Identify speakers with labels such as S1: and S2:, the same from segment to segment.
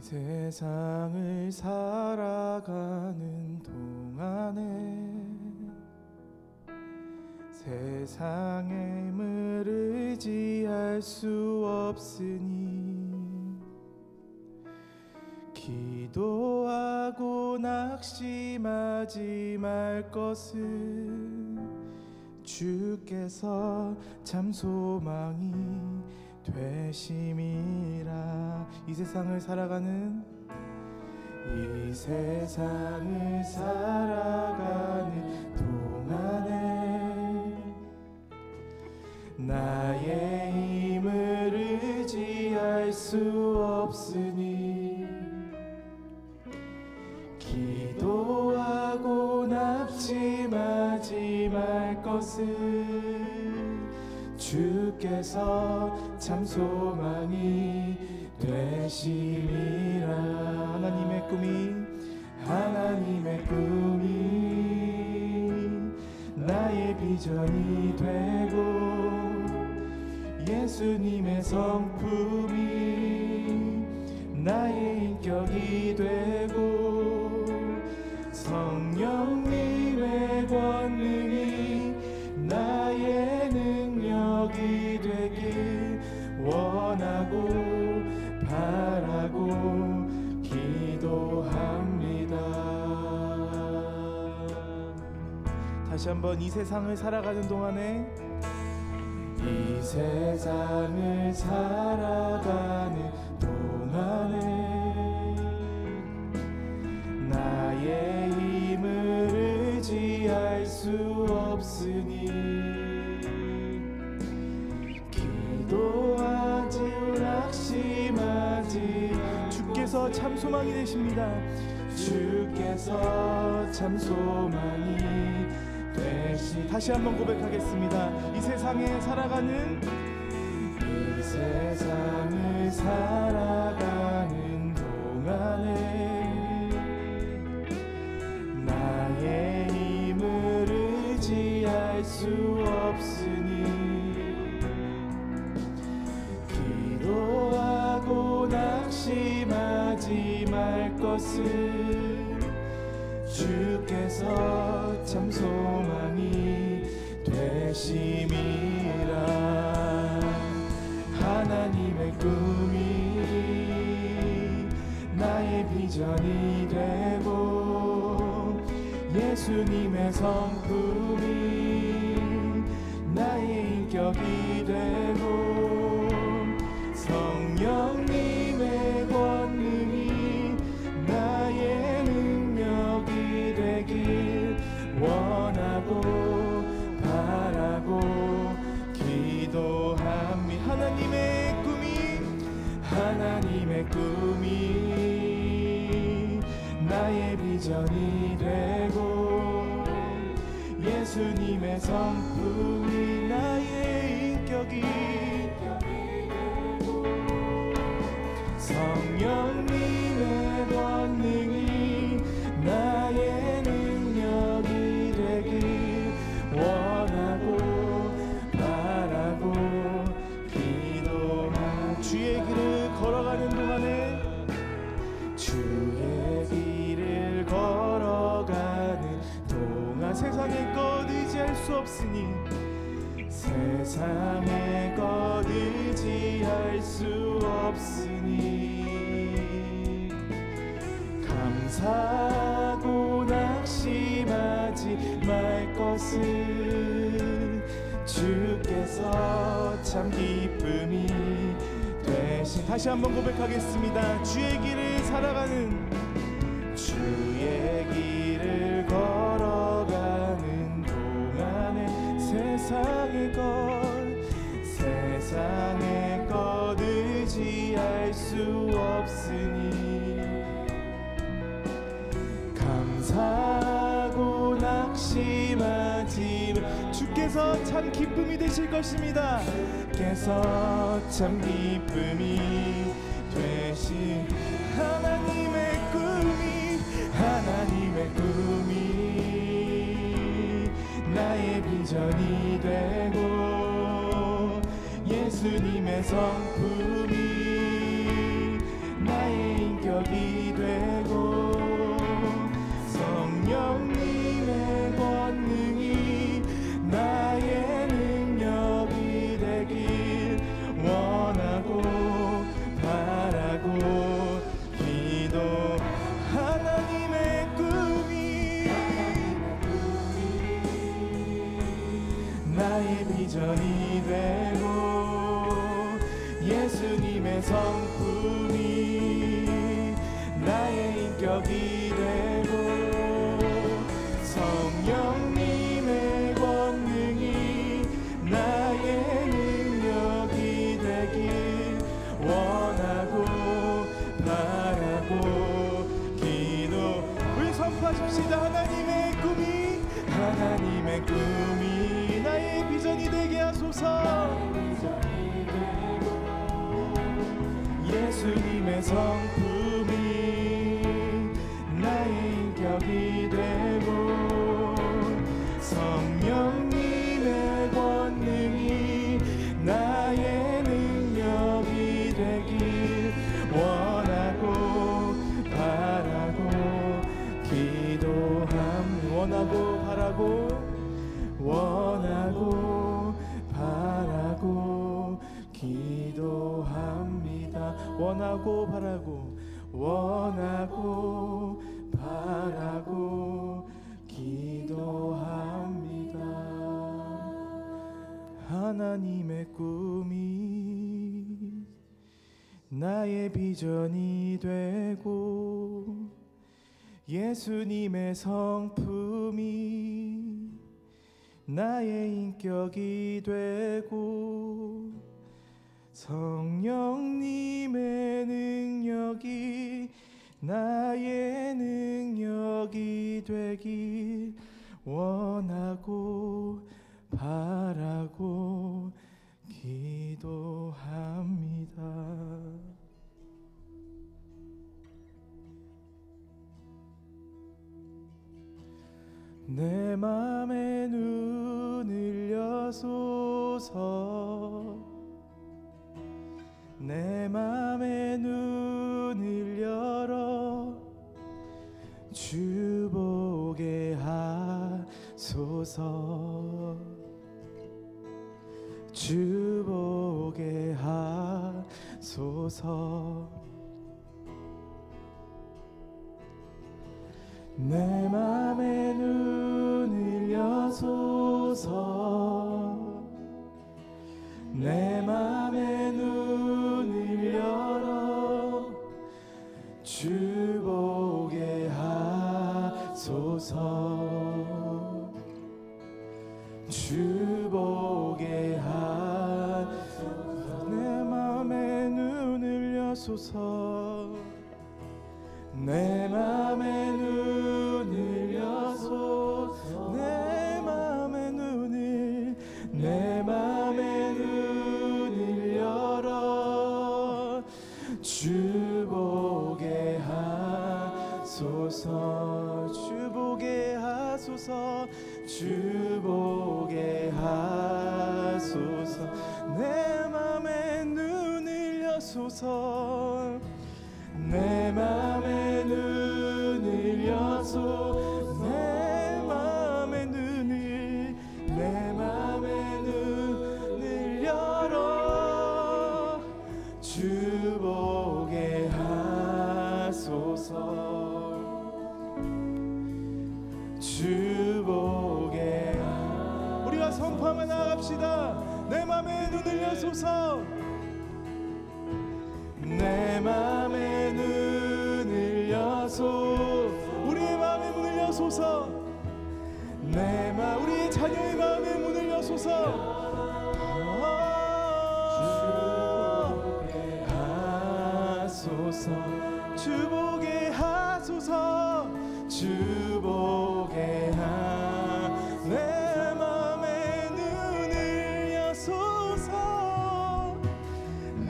S1: 세상을 살아가는 동안에 세상의 힘을 의지할 수 없으니 기도하고 낙심하지 말 것은 주께서 참 소망이 되심이라. 이 세상을 살아가는 동안에 나의 힘을 의지할 수 없으니 기도하고 낙심하지 말 것은 주께서 참 소망이 되심이라. 하나님의 꿈이 나의 비전이 되고 예수님의 성품이 나의 인격이 되고 성령님의 권능이 나의 능력이 되길 원하고 바라고 기도합니다. 다시 한번 이 세상을 살아가는 동안에 나의 힘을 의지할 수 없으니 기도하지 낙심하지. 주께서 참 소망이 되십니다. 주께서 참 소망이 되시. 다시 한번 고백하겠습니다. 이 세상을 살아가는 동안에 나의 힘을 의지할 수 없으니 기도하고 낙심하지 말 것은 주께서 참 소망이 되심이라. 하나님의 꿈이 나의 비전이 되고 예수님의 성품이 나의 인격이 되고 성령님의 권능이 나의 능력이 되길 원하고 바라고 기도합니다. 하나님의 꿈이 나의 비전이 되고 예수님의 성품이 나의 인격이 되고 성령님의 권능이 나의 능력이 되길 원하고 바라고 기도한. 주의 길을 걸어가는 동안에 세상의 것 의지할 수 없으니 세상의 것 의지할 수 없으니 감사하고 낙심하지 말 것은 주께서 참 기쁨이 되신. 다시 한번 고백하겠습니다. 주의 길을 살아가는 주의 길을 걸어가는 동안에 세상의 것 의지할 수 없으니 감사하고 낙심하지. 주께서 참 기쁨이 되실 것입니다. 주께서 참 기쁨이 되신. 하나님의 꿈이 나의 비전이 되고 예수님의 성품이 나의 인격 예수님의 성품이 나의 인격이 되고 성령님의 권능이 나의 능력이 되길 원하고 바라고 기도. 우리 선포하십시다. 하나님의 꿈이 나의 비전이 되게 하소서. 예수님의 성품이 나의 인격이 되고 성령님의 권능이 나의 능력이 되길 원하고 바라고 기도함. 원하고 바라고 원하고 바라고 기도합니다. 원하고 바라고 원하고 바라고 기도합니다. 하나님의 꿈이 나의 비전이 되고 예수님의 성품이 나의 인격이 되고 성령님의 능력이 나의 능력이 되길 원하고 바라고 기도합니다. 내 맘에 눈을 여소서. 내 맘에 눈을 열어 주 보게 하소서. 주 보게 하소서. 내 맘에 눈을 여소서. 내 맘에 눈을 열어 주 보게 하소서. 주 보게 하소서. 내 맘에 눈을 여소서. 내 맘에 눈을 여소서. 내 맘에 눈을 내 맘에 눈을 열어 주 보게 하소서. 주 보게 하소서. 주 보게 하소서. 내 맘에 눈을 여소서. 내 맘에 눈을 여소서. 내 맘에 눈을 내 맘에 눈을 열어 주 보게 하소서. 주 보게 우리가 선포하며 나아갑시다. 내 맘에 눈을 여소서. 내 맘에 눈을 여소서. 우리의 마음의 문을 여소서. 우리의 자녀의 마음의 문을 여소서. 주 보게 하소서. 주 보게 하소서. 내 맘에 눈을 여소서.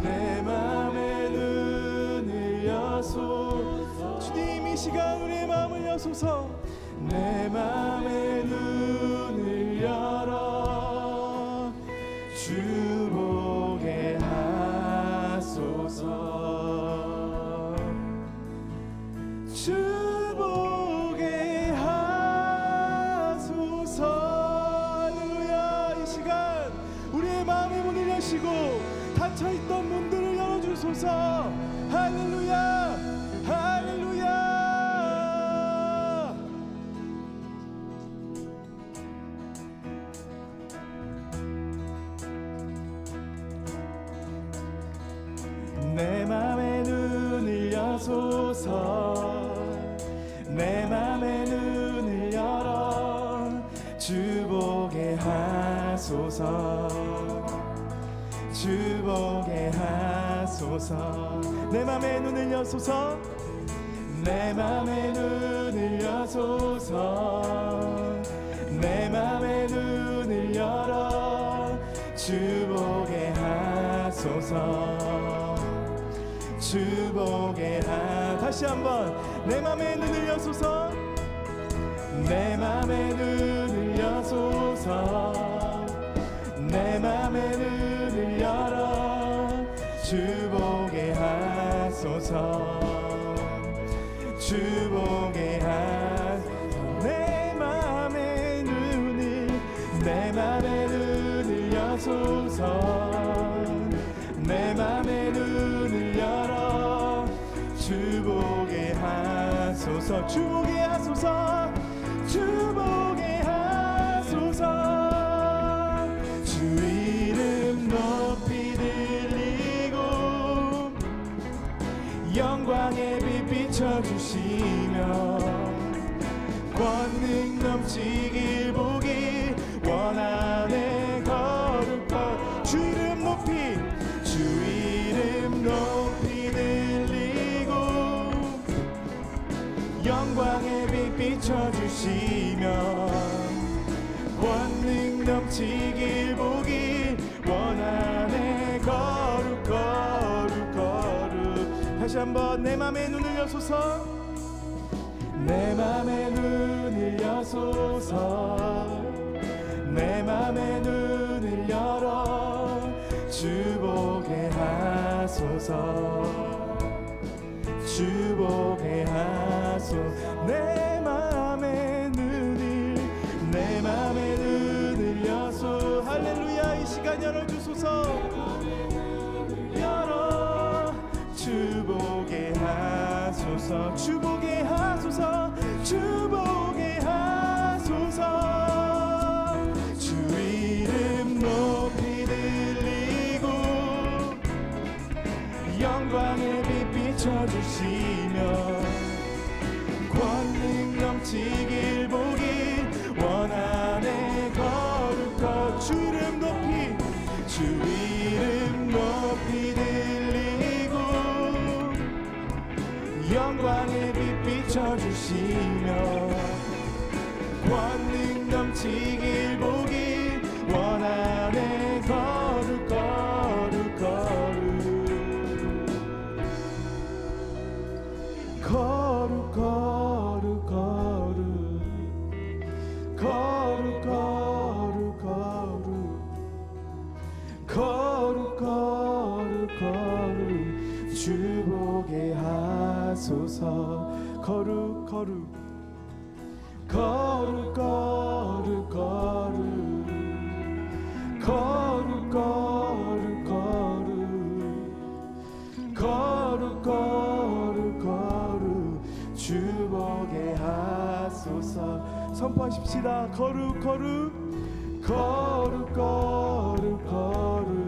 S1: 내 맘에 눈을 여소서. 주님 이 시간 우리의 마음을 여소서. 내 맘에 눈을 열어 주 보게 하소서. 주 보게 하소서. 할렐루야. 이 시간 우리의 마음의 문을 여시고 닫혀있던 문들을 열어주소서. 할렐루야. 할렐루야. 하소서. 내 맘의 눈을 열어 주 보게 하소서. 주 보게 하소서. 내 맘의 눈을 여소서. 내 맘의 눈을 여소서. 내 맘의 눈을 열어 주 보게 하소서. 주 보게 다시 한번. 내 맘의 눈을 여소서. 내 맘의 눈을 여소서. 내 맘의 눈을 열어 주 보게 하소서. 주 보게 하소서. 내 맘의 눈을 내 맘의 눈을 여소서. 내 맘의 눈을 열어 주 보게 하소서. 주 보게 하소서. 주 보게 하소서. 주 이름 높이 들리고 영광의 빛 비춰주시며 권능 넘치길 보기 원하네. 거룩한 주 이름 높이 주 이름 높이 들리고 영광의 빛 비춰주시며 권능 넘치길 보기 원하네. 거룩 거룩 거룩. 다시 한번. 내 맘의 눈을 여소서. 내 맘의 눈을 여소서. 내 맘의 눈을 열어 주 보게 하소서. 주 보게 하소서. 내 맘의 눈을 내 맘의 눈을 여소. 할렐루야. 이 시간 열어주소서. 열어 주 보게 하소서. 주 보게 하소서. 주 보게 하소서. 주 이름 높이 들리고 영광의 빛 비춰주시며 권능 넘치길 보기 원하네. 거룩한 주 이름 높이 주 이름 높이 들리고 영광의 빛 비춰주시며 권능 넘치길 보기 원하네. 거룩 거룩 거룩 거룩 거룩 거룩 거룩 거룩 거룩 거룩 주 보게 하소서. 거룩 거룩 거룩 거룩 거룩 거룩 거룩 거룩 거룩 거룩 주 보게 하소서. 선포하십시다. 거룩 거룩 거룩 거룩 거룩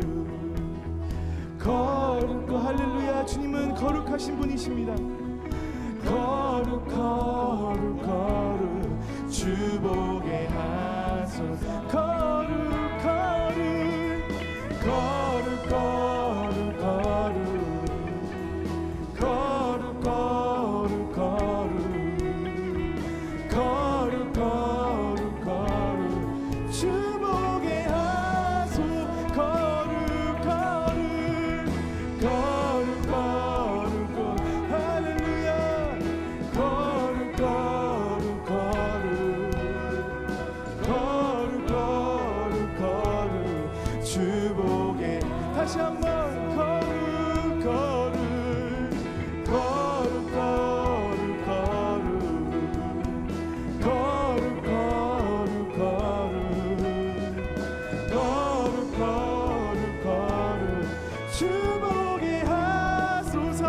S1: 거룩. 할렐루야. 주님은 거룩하신 분이십니다. 거룩 거룩 거룩 주 보게 하소서. 거룩 거룩 거룩 거룩 거룩 거룩 거룩 거룩 거룩 거룩 주 보게 하소서. 거룩 거룩 거룩 거룩 거룩. 할렐루야. 거룩 거룩 거룩 거룩 거룩 주 보게. 다시 한번. 거룩 거룩 거룩 거룩 거룩 거룩 거룩 거룩 거룩 거룩 주 보게 하소서.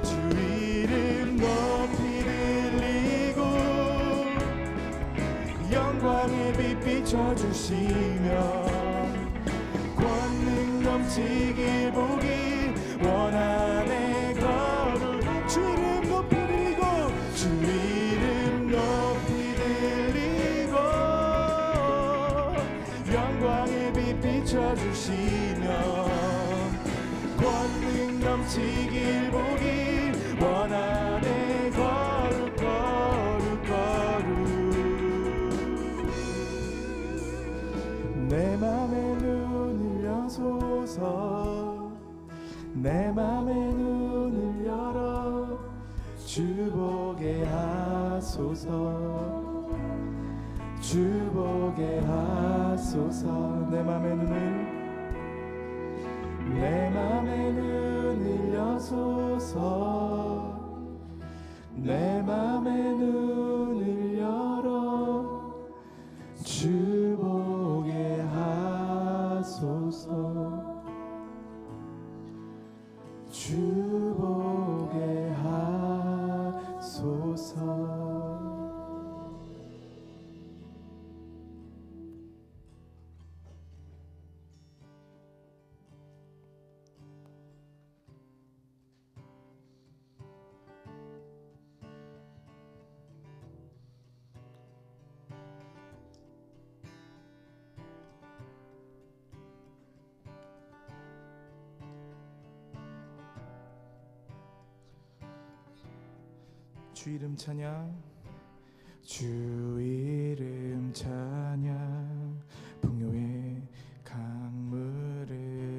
S1: 주 이름 높이 들리고 영광의 빛 비춰주시며 권능 넘치길 보기 원하네. 권능 넘치길 보길 원하네 거룩 거룩 거룩 내 맘에 눈을 여소서 내 맘에 눈을 열어 주 보게 하소서 주 보게 하소서 내 맘에 눈을 여소서 내 맘에 눈을 열어 주 보게 하소서 주 보게 하소서 주 이름 찬양 주 이름 찬양 풍요의 강물을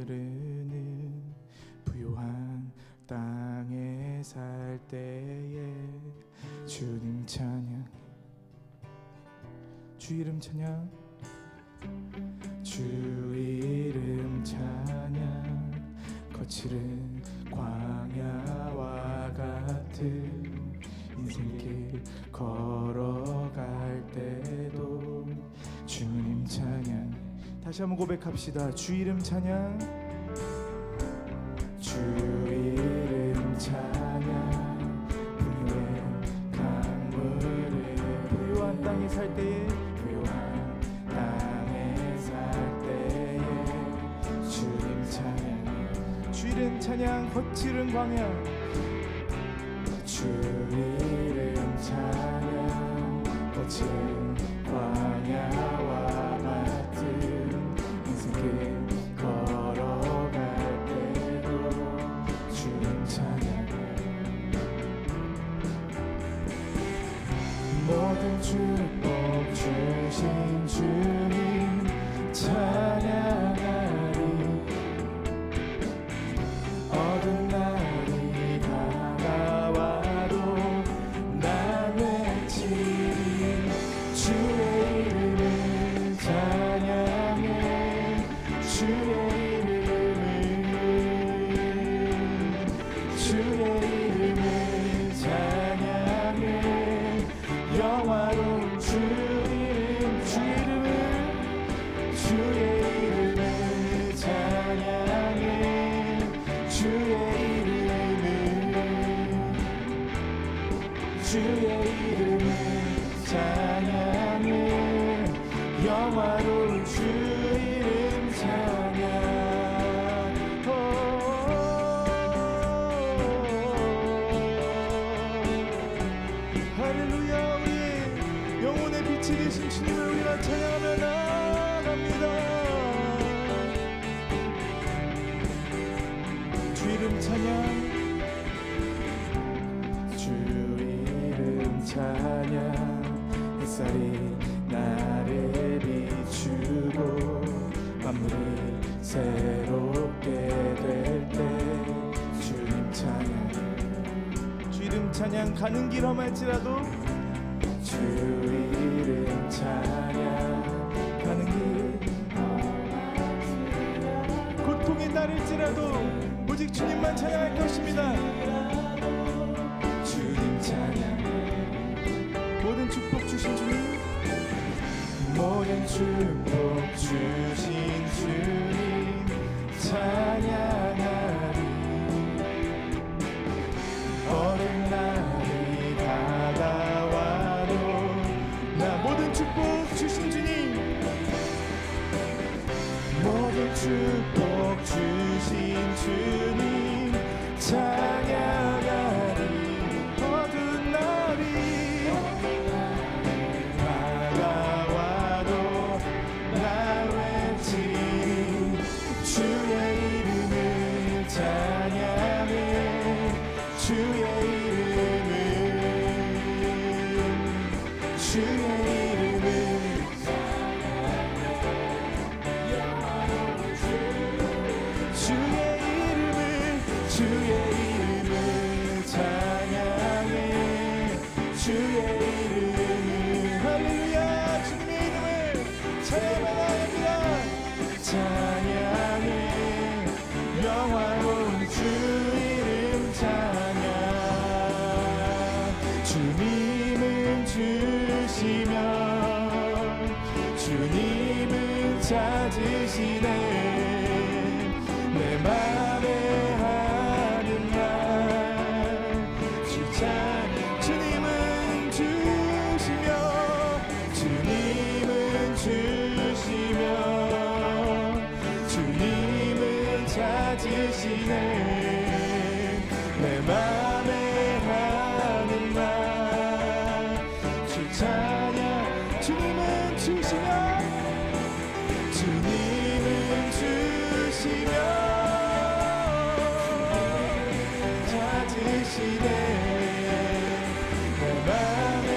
S1: 흐르는 부요한 땅에 살 때에 주님 찬양 주 이름 찬양 주 이름 찬양 거칠은 광야와 같은 인생길 걸어갈 때도 주님 찬양 다시 한번 고백합시다 주 이름 찬양 주 이름 찬양 풍요의 강물을 부요한 땅에 살 때에 부요한 땅에 살 때에 주님 찬양 주 이름 찬양 거칠은 광야 주 이름 찬양 거친 광야와 같은 인생길 걸어갈 때도 주님 찬양 모든 축복 주신 주님 찬양하리 어두운 날이 다가와도 난 외치리 주의 이름을 찬양해 주의 이름을 찬양해 영화로운 주의 이름을 찬양해 주의 이름을 찬양해 영화로운 주 이름 찬양 할렐루야 우리 영혼의 빛이 되신 주님을 우리가 찬양하며 나아갑니다 주 이름 찬양 찬양 햇살이 나를 비추고 만물이 새롭게 될 때 주님 찬양 주 이름 찬양 가는 길 험할지라도 주 이름 찬양 가는 길 고통이 따를지라도 오직 주님만 찬양할 것입니다 주님 찬양 모든 축복 주신 주님 모든 축복 주신 주님 찬양하리 어린 날이 다가와도 나 모든 축복 주신 주님 모든 축복 주신 주님 찬양하리 어두운 날이 주의 이름을 찬양해 주의 이름을 찬양해 주의 이름을 할렐루야 주님의 이름을 찬양합니다 찬양해 영화로운 주 이름 찬양 주님은 주시며 주님은 찾으시네 내 맘에 하는 말 주찬 주님은 주시며 주님은 주시며 주님은 찾으시네 내 맘에 하는 말 주 찬양 주님은 주시며 주님은 주시며 찾으시네 내 맘에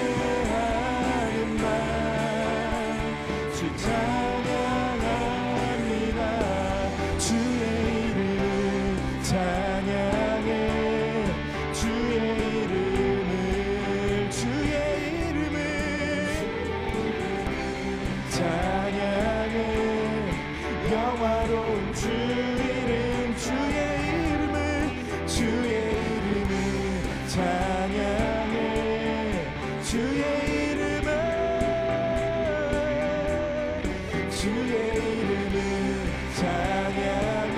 S1: 하는 말 주 찬양합니다 주의 이름을 찬양해 주의 이름을 주의 이름을 찬양해 영화로운 주 이름 주의 이름을 찬양해 주의 이름을 찬양해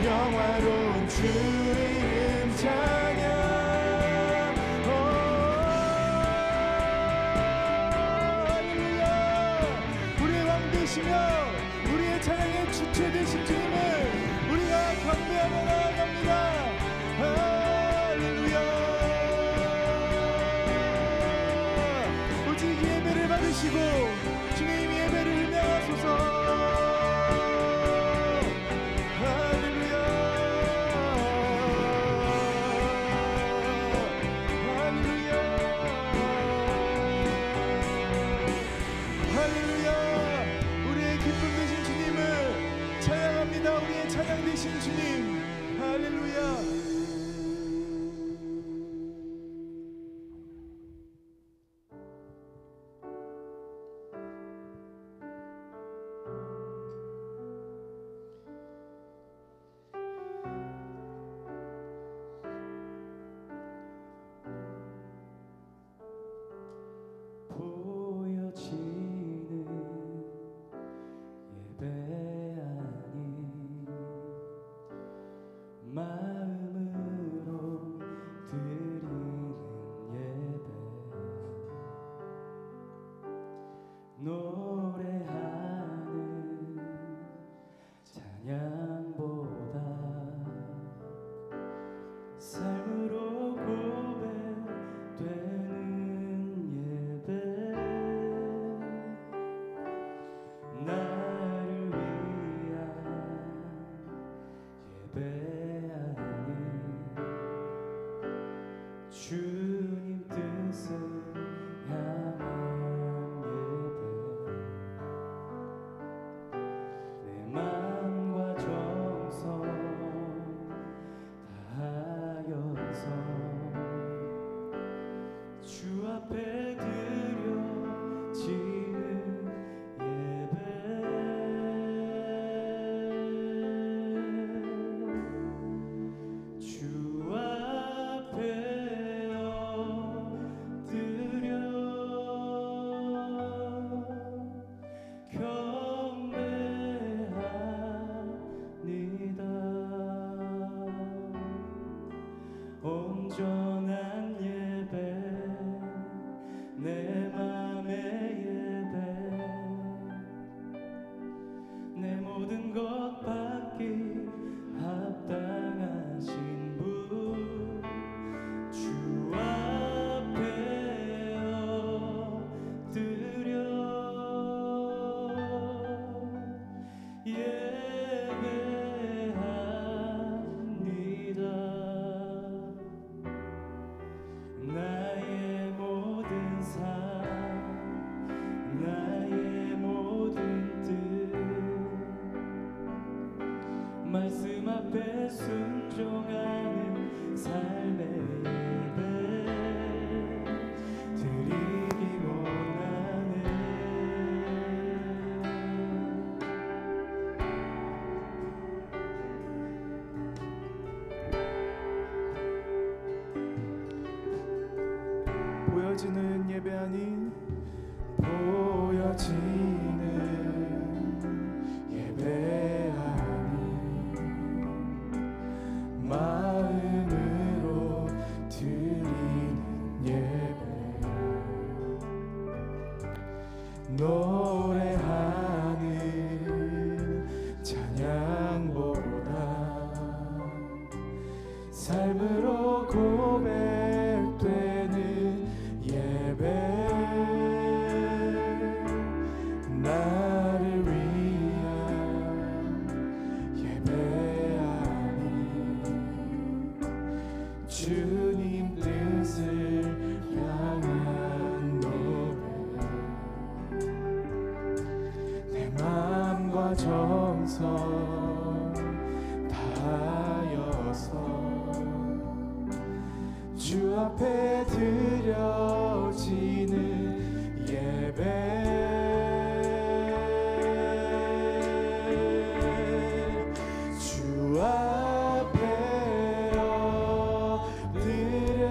S1: 영화로운 주 이름 찬양 할렐루야 우리의 왕 되시며 우리의 찬양의 주체 되신 주님을 우리가 경배하며 나아갑니다 할렐루야 오직 예배를 받으시고 주님 예배를 음양하소서 할렐루야 할렐루야 할렐루야 우리의 기쁨 되신 주님을 찬양합니다 우리의 찬양 되신 주님 할렐루야 보여지는 예배 아닌 마음으로 드리는 예배 노래하는 찬양보다 삶으로 고백되는 예배 나를 위한 예배 아닌
S2: 앞에 순종하는 삶의 예배 드리기 원하네.
S1: 보여지는 예배 아닌 보여지는 예배 아닌 마음으로 드리는 예배 노래하는 찬양보다 삶으로 고백되는 예배 나를 위한 예배 아닌 주님 뜻을 향한 노래 내 마음과 정성 다하여서 주 앞에 드려지는 예배 주 앞에 엎드려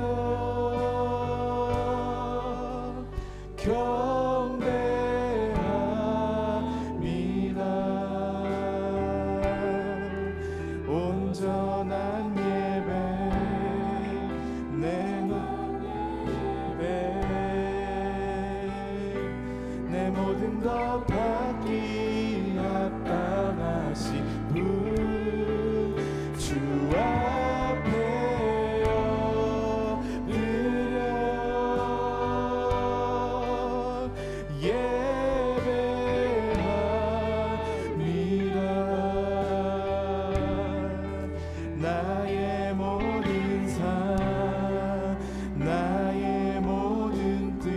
S1: 경배합니다. 온전한 예배 내 내 모든 것 받기 합당하신 분 주 앞에 엎드려 예배합니다. 나의 모든 삶 나의 모든 뜻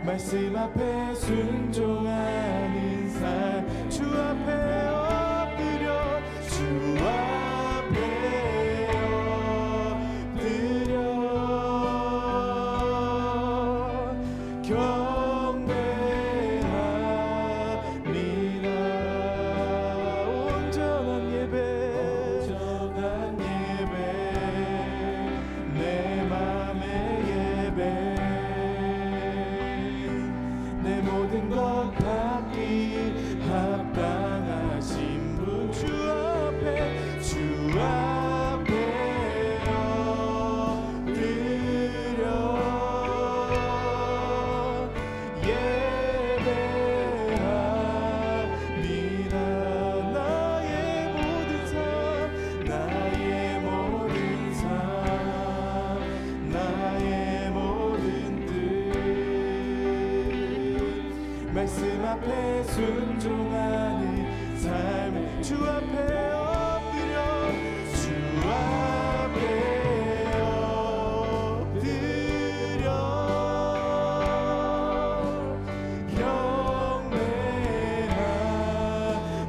S1: 말씀 앞에 순종하는 삶 주 앞에 엎드려 주 앞에 엎드려 경배합니다. 온전한 예배 내 맘의 예배 내 모든 것 받기 합당하신 분 주 앞에 엎드려 예배합니다. 나의 모든 삶 나의 모든 삶 나의 모든 뜻 말씀 앞에 순종하는 삶을 주 앞에 엎드려 주 앞에 엎드려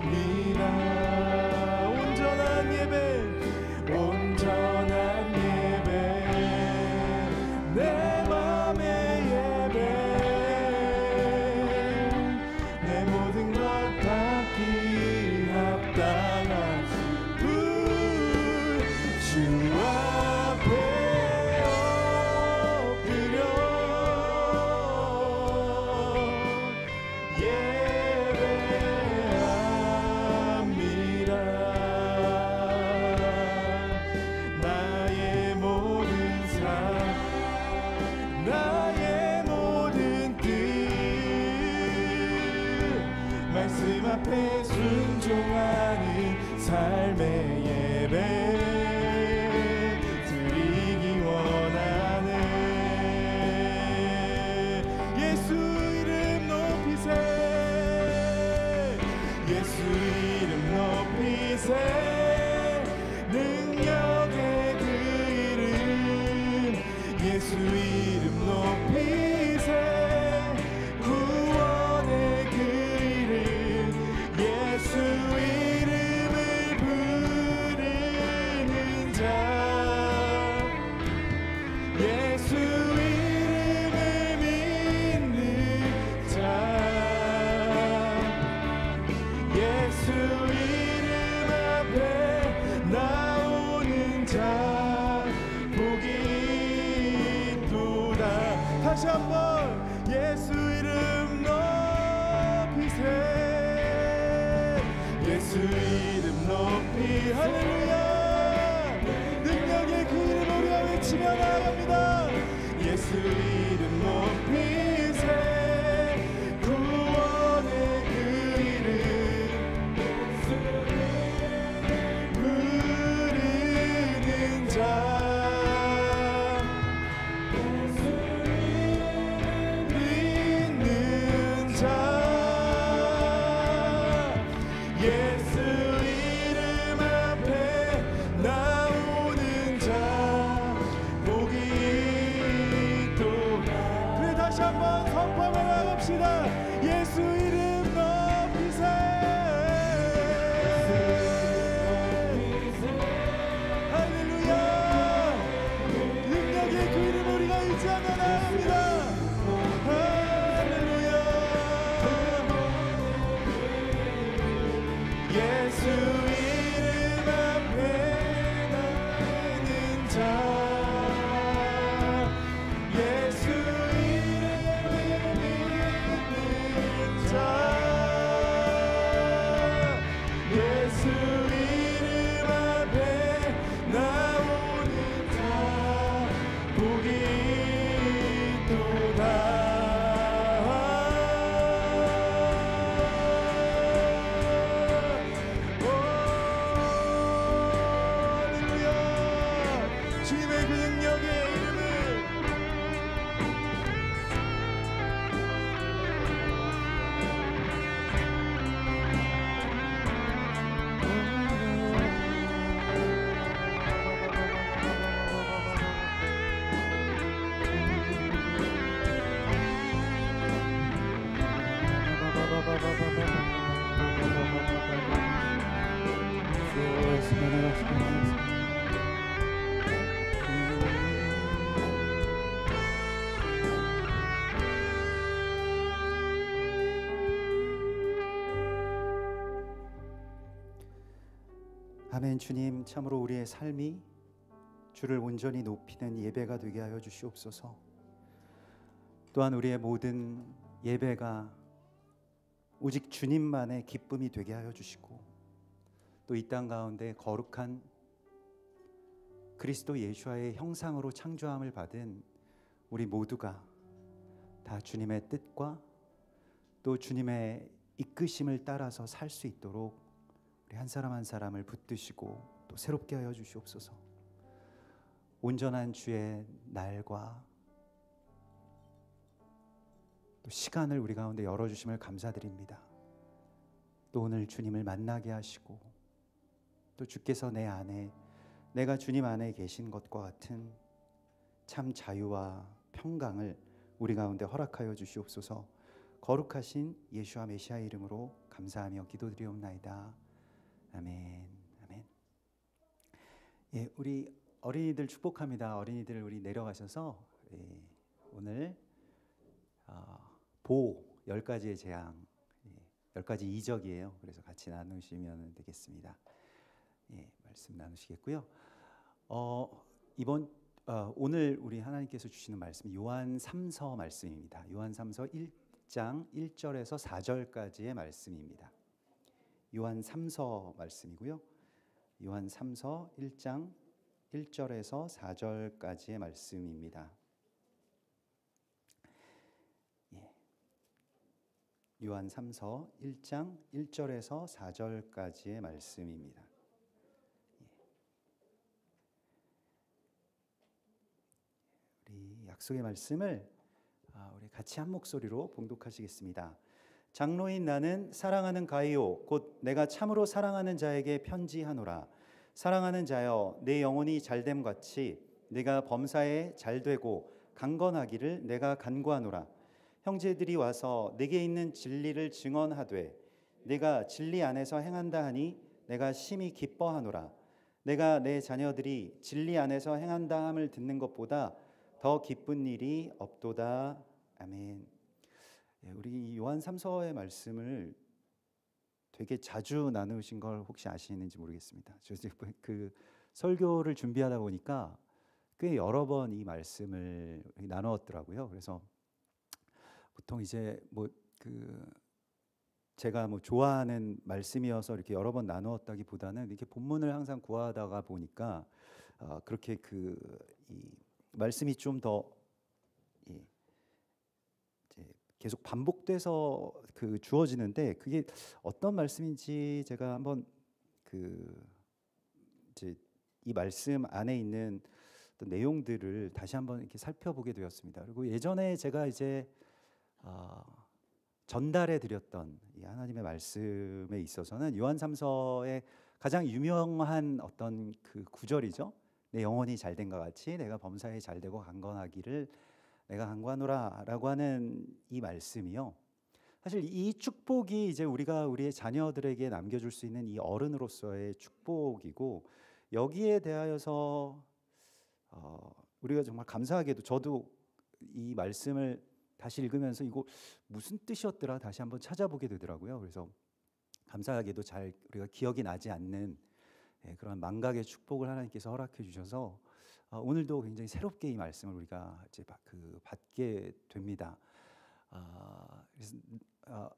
S1: 경배합니다. 온전한 예배 내 맘의 예배 내 모든 것 받기 합당하신 분 주 앞에 엎드려 예배합니다. 나의 모든 삶 나의 모든 뜻 말씀 앞에 순종하는 삶의 예배 드리기 원하네. 예수 이름 높이세 예수 이름 높이세 능력의 그 이름 예수 이름 높이세 구원의 그 이름 예수 이름 예수 이름 높이세 구원의 그 이름 부르는 자 믿는 자 예수 이름 앞에 나오는 자 복이 있도다. 그래 다시 한번 선포하며 나갑시다. 예수 이름 높이세 할렐루야. 능력의 그 이름 우리가 의지하며 나갑니다. 할렐루야. 예수 이름 앞에 나는 자 예수 이름 믿는 자 예수 이름 앞에 나오는 자 복이 있도다. 할렐루야. 주님의 그 능력의 이름을
S3: 아멘. 주님, 참으로 우리의 삶이 주를 온전히 높이는 예배가 되게 하여 주시옵소서. 또한 우리의 모든 예배가 오직 주님만의 기쁨이 되게 하여 주시고, 또 이 땅 가운데 거룩한 그리스도 예수와의 형상으로 창조함을 받은 우리 모두가 다 주님의 뜻과 또 주님의 이끄심을 따라서 살 수 있도록 우리 한 사람 한 사람을 붙드시고 또 새롭게 하여 주시옵소서. 온전한 주의 날과 또 시간을 우리 가운데 열어주심을 감사드립니다. 또 오늘 주님을 만나게 하시고 또 주께서 내 안에 내가 주님 안에 계신 것과 같은 참 자유와 평강을 우리 가운데 허락하여 주시옵소서. 거룩하신 예수와 메시아 이름으로 감사하며 기도드리옵나이다. 아멘. 아멘. 예, 우리 어린이들 축복합니다. 어린이들 우리 내려가셔서 오늘 보 10가지의 재앙, 10가지 이적이에요. 그래서 같이 나누시면 되겠습니다. 예, 말씀 나누시겠고요. 오늘 우리 하나님께서 주시는 말씀 요한 3서 말씀입니다. 요한 3서 1장 1절에서 4절까지의 말씀입니다. 요한 3서 말씀이고요. 요한 3서 1장 1절에서 4절까지의 말씀입니다. 예. 요한 3서 1장 1절에서 4절까지의 말씀입니다. 예. 우리 약속의 말씀을 우리 같이 한 목소리로 봉독하시겠습니다. 장로인 나는 사랑하는 가이오 곧 내가 참으로 사랑하는 자에게 편지하노라. 사랑하는 자여 내 영혼이 잘됨 같이 내가 범사에 잘되고 강건하기를 내가 간구하노라. 형제들이 와서 내게 있는 진리를 증언하되 내가 진리 안에서 행한다 하니 내가 심히 기뻐하노라. 내가 내 자녀들이 진리 안에서 행한다 함을 듣는 것보다 더 기쁜 일이 없도다. 아멘. 우리 요한 3서의 말씀을 되게 자주 나누신 걸 혹시 아시는지 모르겠습니다. 그 설교를 준비하다 보니까 꽤 여러 번 이 말씀을 나누었더라고요. 그래서 보통 이제 제가 좋아하는 말씀이어서 이렇게 여러 번 나누었다기보다는 이렇게 본문을 항상 구하다가 보니까 그렇게 이 말씀이 좀 더 계속 반복돼서 그 주어지는데 그게 어떤 말씀인지 제가 한번 그 이제 이 말씀 안에 있는 어떤 내용들을 다시 한번 이렇게 살펴보게 되었습니다. 그리고 예전에 제가 이제 전달해 드렸던 이 하나님의 말씀에 있어서는 요한 3서의 가장 유명한 어떤 그 구절이죠. 내 영혼이 잘된과 같이 내가 범사에 잘되고 강건하기를 내가 간구하노라라고 하는 이 말씀이요. 사실 이 축복이 이제 우리가 우리의 자녀들에게 남겨줄 수 있는 이 어른으로서의 축복이고 여기에 대하여서 우리가 정말 감사하게도 저도 이 말씀을 다시 읽으면서 이거 무슨 뜻이었더라 다시 한번 찾아보게 되더라고요. 그래서 감사하게도 잘 우리가 기억이 나지 않는 그런 망각의 축복을 하나님께서 허락해 주셔서 오늘도 굉장히 새롭게 이 말씀을 우리가 이제 받게 됩니다. 그래서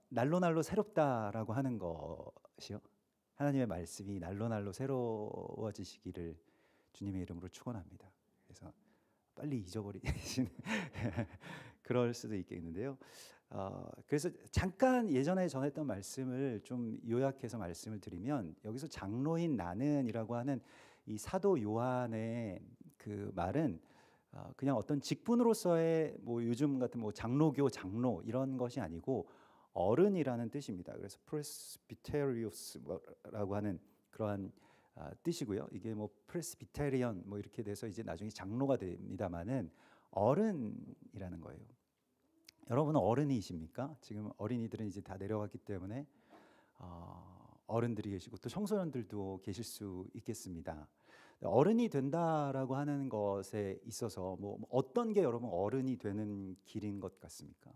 S3: 날로 새롭다라고 하는 것이요. 하나님의 말씀이 날로 새로워지시기를 주님의 이름으로 축원합니다. 그래서 빨리 잊어버리시는 그럴 수도 있겠는데요. 그래서 잠깐 예전에 전했던 말씀을 좀 요약해서 말씀을 드리면 여기서 장로인 나는이라고 하는 이 사도 요한의 그 말은 그냥 어떤 직분으로서의 뭐 요즘 같은 뭐 장로교 장로 이런 것이 아니고 어른이라는 뜻입니다. 그래서 프레스비테리우스라고 하는 그러한 뜻이고요. 이게 뭐 프레스비테리언 뭐 이렇게 돼서 이제 나중에 장로가 됩니다만은 어른이라는 거예요. 여러분은 어른이십니까? 지금 어린이들은 이제 다 내려갔기 때문에 어른들이 계시고 또 청소년들도 계실 수 있겠습니다. 어른이 된다라고 하는 것에 있어서 뭐 어떤 게 여러분 어른이 되는 길인 것 같습니까?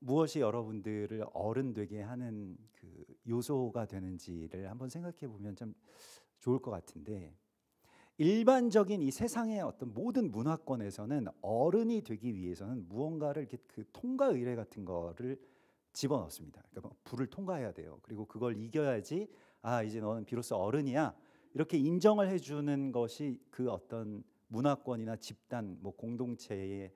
S3: 무엇이 여러분들을 어른 되게 하는 그 요소가 되는지를 한번 생각해 보면 참 좋을 것 같은데 일반적인 이 세상의 어떤 모든 문화권에서는 어른이 되기 위해서는 무언가를 이렇게 그 통과 의례 같은 거를 집어넣습니다. 그러니까 불을 통과해야 돼요. 그리고 그걸 이겨야지 이제 너는 비로소 어른이야 이렇게 인정을 해주는 것이 그 어떤 문화권이나 집단 뭐 공동체의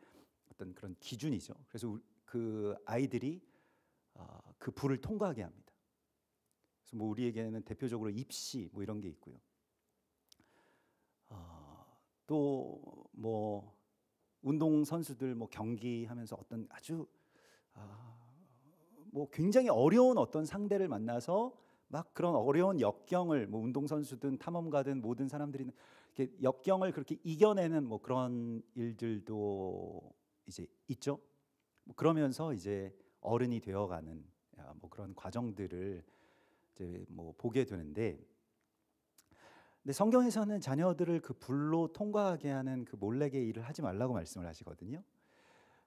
S3: 어떤 그런 기준이죠. 그래서 그 아이들이 그 불을 통과하게 합니다. 그래서 뭐 우리에게는 대표적으로 입시 뭐 이런 게 있고요. 또 뭐 운동 선수들 뭐 경기하면서 어떤 아주 뭐 굉장히 어려운 어떤 상대를 만나서 막 그런 어려운 역경을 뭐 운동 선수든 탐험가든 모든 사람들이 이렇게 역경을 그렇게 이겨내는 뭐 그런 일들도 이제 있죠. 그러면서 이제 어른이 되어가는 뭐 그런 과정들을 이제 뭐 보게 되는데, 근데 성경에서는 자녀들을 그 불로 통과하게 하는 그 몰래의 일을 하지 말라고 말씀을 하시거든요.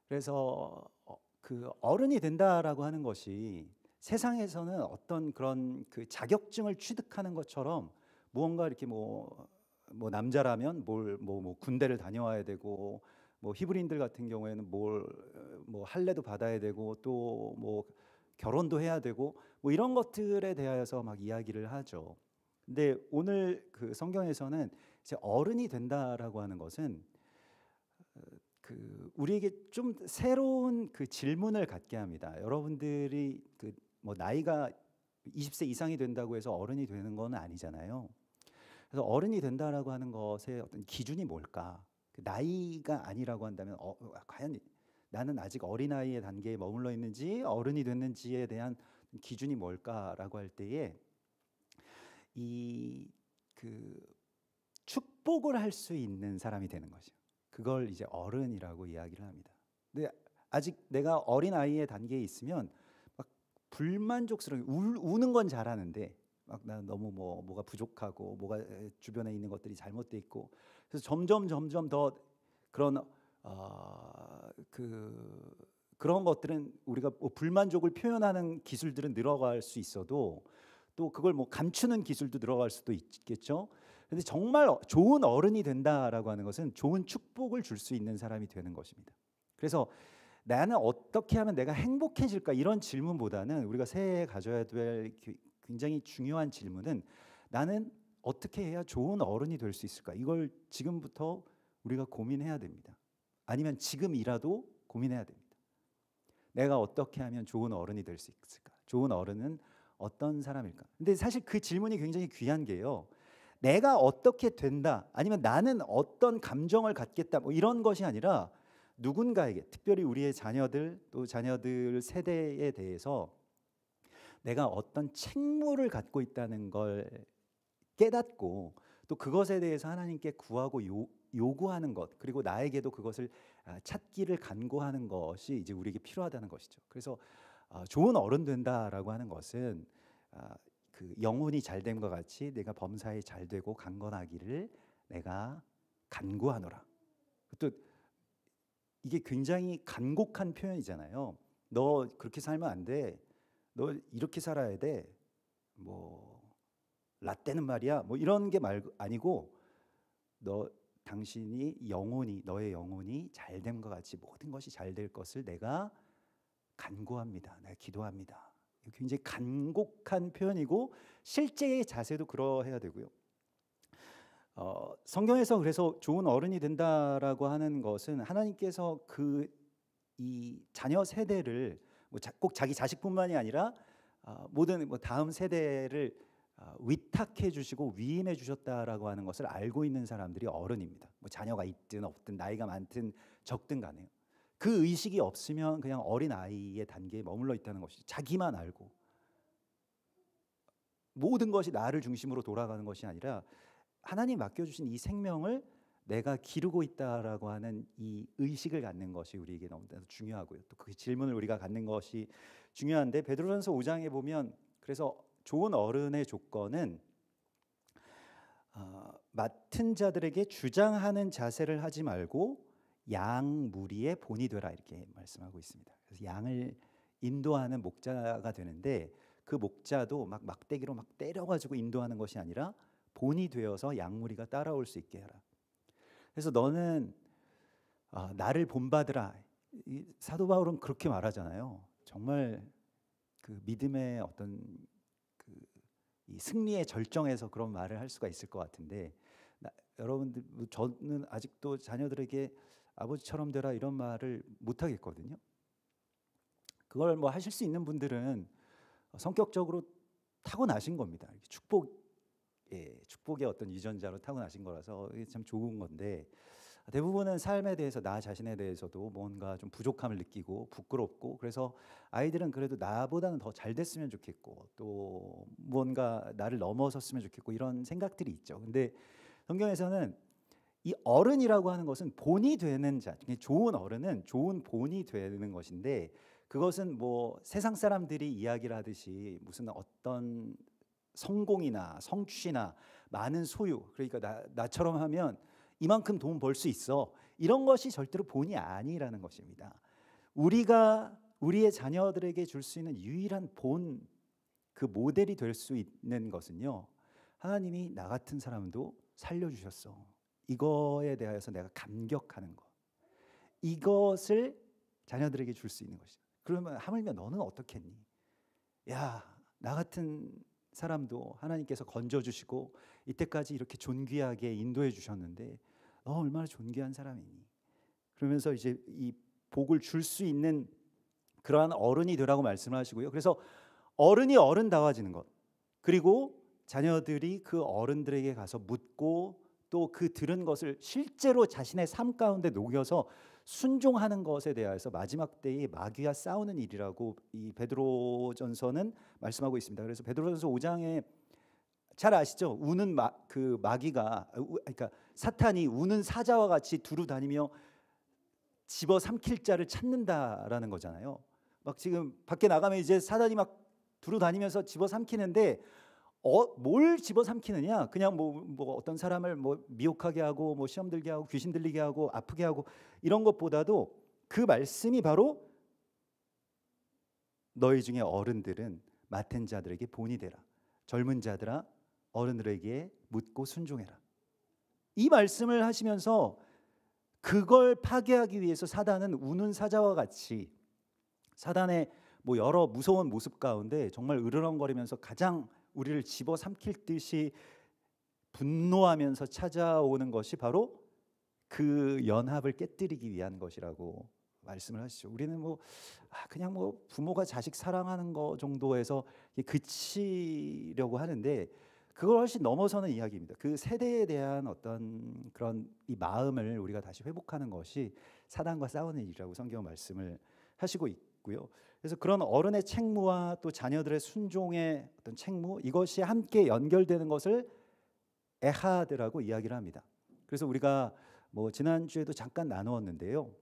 S3: 그래서 그 어른이 된다라고 하는 것이 세상에서는 어떤 그런 그 자격증을 취득하는 것처럼 무언가 이렇게 뭐 남자라면 뭐 군대를 다녀와야 되고 뭐 히브리인들 같은 경우에는 뭐 할례도 받아야 되고 또 뭐 결혼도 해야 되고 뭐 이런 것들에 대하여서 막 이야기를 하죠. 근데 오늘 그 성경에서는 이제 어른이 된다라고 하는 것은 그 우리에게 좀 새로운 그 질문을 갖게 합니다. 여러분들이 그 뭐 나이가 20세 이상이 된다고 해서 어른이 되는 건 아니잖아요. 그래서 어른이 된다라고 하는 것의 어떤 기준이 뭘까? 그 나이가 아니라고 한다면 과연 나는 아직 어린아이의 단계에 머물러 있는지 어른이 됐는지에 대한 기준이 뭘까라고 할 때에 이 그 축복을 할 수 있는 사람이 되는 거죠. 그걸 이제 어른이라고 이야기를 합니다. 근데 아직 내가 어린아이의 단계에 있으면 막 불만족스러운 우는 건 잘하는데 막 나 너무 뭐가 부족하고 뭐가 주변에 있는 것들이 잘못돼 있고 그래서 점점 더 그런 그런 것들은 우리가 뭐 불만족을 표현하는 기술들은 늘어갈 수 있어도 또 그걸 뭐 감추는 기술도 늘어갈 수도 있겠죠. 근데 정말 좋은 어른이 된다라고 하는 것은 좋은 축복을 줄 수 있는 사람이 되는 것입니다. 그래서 나는 어떻게 하면 내가 행복해질까 이런 질문보다는 우리가 새해에 가져야 될 굉장히 중요한 질문은 나는 어떻게 해야 좋은 어른이 될 수 있을까? 이걸 지금부터 우리가 고민해야 됩니다. 아니면 지금이라도 고민해야 됩니다. 내가 어떻게 하면 좋은 어른이 될 수 있을까? 좋은 어른은 어떤 사람일까? 근데 사실 그 질문이 굉장히 귀한 게요. 내가 어떻게 된다, 아니면 나는 어떤 감정을 갖겠다, 뭐 이런 것이 아니라 누군가에게, 특별히 우리의 자녀들, 또 자녀들 세대에 대해서 내가 어떤 책무를 갖고 있다는 걸 깨닫고 또 그것에 대해서 하나님께 구하고 요구하는 것, 그리고 나에게도 그것을 찾기를 간구하는 것이 이제 우리에게 필요하다는 것이죠. 그래서 좋은 어른 된다라고 하는 것은 그 영혼이 잘됨과 같이 내가 범사에 잘되고 강건하기를 내가 간구하노라. 또 이게 굉장히 간곡한 표현이잖아요. 너 그렇게 살면 안 돼. 너 이렇게 살아야 돼. 뭐 라떼는 말이야. 뭐 이런 게 아니고 당신이 너의 영혼이 잘됨과 같이 모든 것이 잘 될 것을 내가 간구합니다. 내가 기도합니다. 굉장히 간곡한 표현이고 실제의 자세도 그러해야 되고요. 성경에서 그래서 좋은 어른이 된다라고 하는 것은 하나님께서 이 자녀 세대를 꼭 자기 자식뿐만이 아니라 모든 다음 세대를 위탁해 주시고 위임해 주셨다라고 하는 것을 알고 있는 사람들이 어른입니다. 자녀가 있든 없든 나이가 많든 적든 간에요. 그 의식이 없으면 그냥 어린 아이의 단계에 머물러 있다는 것이죠. 자기만 알고 모든 것이 나를 중심으로 돌아가는 것이 아니라 하나님 맡겨주신 이 생명을 내가 기르고 있다라고 하는 이 의식을 갖는 것이 우리에게 너무나 중요하고요. 또 그 질문을 우리가 갖는 것이 중요한데, 베드로전서 5장에 보면 그래서 좋은 어른의 조건은 맡은 자들에게 주장하는 자세를 하지 말고 양 무리의 본이 되라, 이렇게 말씀하고 있습니다. 그래서 양을 인도하는 목자가 되는데 그 목자도 막 막대기로 막 때려가지고 인도하는 것이 아니라 본이 되어서 양무리가 따라올 수 있게 하라. 그래서 너는 나를 본받으라. 사도 바울은 그렇게 말하잖아요. 정말 그 믿음의 어떤 이 승리의 절정에서 그런 말을 할 수가 있을 것 같은데, 여러분들 저는 아직도 자녀들에게 아버지처럼 되라 이런 말을 못 하겠거든요. 그걸 하실 수 있는 분들은 성격적으로 타고나신 겁니다. 축복의 어떤 유전자로 타고나신 거라서 이게 참 좋은 건데, 대부분은 삶에 대해서 나 자신에 대해서도 뭔가 좀 부족함을 느끼고 부끄럽고, 그래서 아이들은 그래도 나보다는 더 잘 됐으면 좋겠고 또 뭔가 나를 넘어섰으면 좋겠고 이런 생각들이 있죠. 근데 성경에서는 이 어른이라고 하는 것은 본이 되는 자, 좋은 어른은 좋은 본이 되는 것인데, 그것은 세상 사람들이 이야기를 하듯이 무슨 어떤 성공이나 성취나 많은 소유, 그러니까 나처럼 하면 이만큼 돈 벌 수 있어, 이런 것이 절대로 본이 아니라는 것입니다. 우리가 우리의 자녀들에게 줄 수 있는 유일한 본, 그 모델이 될 수 있는 것은요, 하나님이 나 같은 사람도 살려주셨어, 이거에 대하여서 내가 감격하는 것, 이것을 자녀들에게 줄 수 있는 것이죠. 그러면 하물며 너는 어떻겠니? 야, 나 같은 사람도 하나님께서 건져주시고 이때까지 이렇게 존귀하게 인도해 주셨는데 너 얼마나 존귀한 사람이니? 그러면서 이제 이 복을 줄 수 있는 그러한 어른이 되라고 말씀을 하시고요. 그래서 어른이 어른다워지는 것, 그리고 자녀들이 그 어른들에게 가서 묻고 또 그 들은 것을 실제로 자신의 삶 가운데 녹여서 순종하는 것에 대해서 마지막 때에 마귀와 싸우는 일이라고 이 베드로전서는 말씀하고 있습니다. 그래서 베드로전서 5장에 잘 아시죠? 우는 그 마귀가, 그러니까 사탄이 우는 사자와 같이 두루 다니며 집어 삼킬 자를 찾는다라는 거잖아요. 막 지금 밖에 나가면 이제 사단이 막 두루 다니면서 집어 삼키는데 뭘 집어 삼키느냐? 그냥 어떤 사람을 미혹하게 하고 시험 들게 하고 귀신 들리게 하고 아프게 하고 이런 것보다도 그 말씀이 바로 너희 중에 어른들은 맡은 자들에게 본이 되라. 젊은 자들아 어른들에게 묻고 순종해라. 이 말씀을 하시면서 그걸 파괴하기 위해서 사단은 우는 사자와 같이 사단의 여러 무서운 모습 가운데 정말 으르렁거리면서 가장 우리를 집어삼킬 듯이 분노하면서 찾아오는 것이 바로 그 연합을 깨뜨리기 위한 것이라고 말씀을 하시죠. 우리는 뭐 그냥 뭐 부모가 자식 사랑하는 거 정도에서 그치려고 하는데 그걸 훨씬 넘어서는 이야기입니다. 그 세대에 대한 어떤 그런 이 마음을 우리가 다시 회복하는 것이 사단과 싸우는 일이라고 성경 말씀을 하시고 있고요. 그래서 그런 어른의 책무와 또 자녀들의 순종의 어떤 책무, 이것이 함께 연결되는 것을 에하드라고 이야기를 합니다. 그래서 우리가 뭐 지난주에도 잠깐 나누었는데요.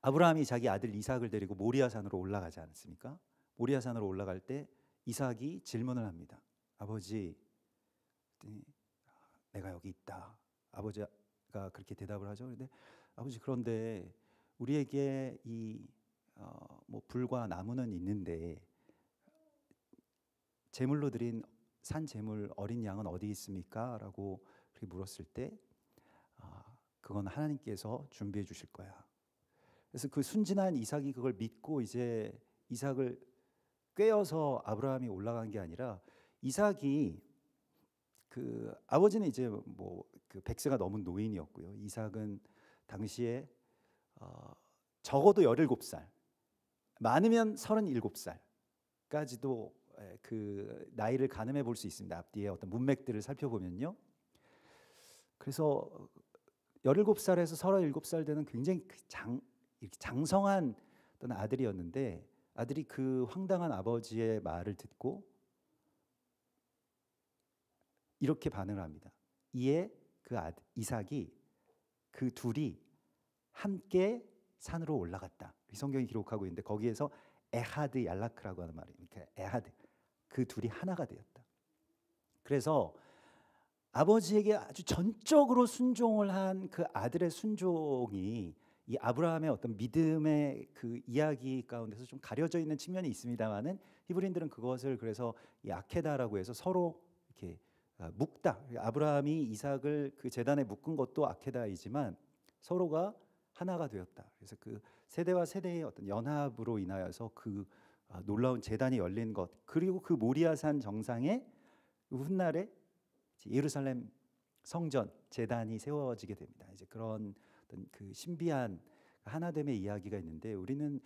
S3: 아브라함이 자기 아들 이삭을 데리고 모리아산으로 올라가지 않습니까? 모리아산으로 올라갈 때 이삭이 질문을 합니다. 아버지, 내가 여기 있다. 아버지가 그렇게 대답을 하죠. 그런데 아버지, 그런데 우리에게 이 뭐 불과 나무는 있는데 제물로 드린 산 제물 어린 양은 어디 있습니까? 라고 그렇게 물었을 때 그건 하나님께서 준비해 주실 거야. 그래서 그 순진한 이삭이 그걸 믿고 이제 이삭을 꿰어서 아브라함이 올라간 게 아니라 이삭이 그 아버지는 이제 뭐 그 백세가 넘은 노인이었고요. 이삭은 당시에 적어도 17살, 많으면 37살까지도 그 나이를 가늠해 볼 수 있습니다. 앞뒤에 어떤 문맥들을 살펴보면요. 그래서 17살에서 37살 되는 굉장히 이렇게 장성한 어떤 아들이었는데 아들이 그 황당한 아버지의 말을 듣고 이렇게 반응을 합니다. 이에 그 아들 이삭이 그 둘이 함께 산으로 올라갔다. 성경이 기록하고 있는데 거기에서 에하드 얄라크라고 하는 말이 이렇게 에하드, 그 둘이 하나가 되었다. 그래서 아버지에게 아주 전적으로 순종을 한 그 아들의 순종이 이 아브라함의 어떤 믿음의 그 이야기 가운데서 좀 가려져 있는 측면이 있습니다만은 히브리인들은 그것을 그래서 이 아케다라고 해서 서로 이렇게 묶다. 아브라함이 이삭을 그 제단에 묶은 것도 아케다이지만 서로가 하나가 되었다. 그래서 그 세대와 세대의 어떤 연합으로 인하여서 그 놀라운 제단이 열린 것, 그리고 그 모리아산 정상에 훗날에 예루살렘 성전 제단이 세워지게 됩니다. 이제 그런 어떤 그 신비한 하나됨의 이야기가 있는데 우리는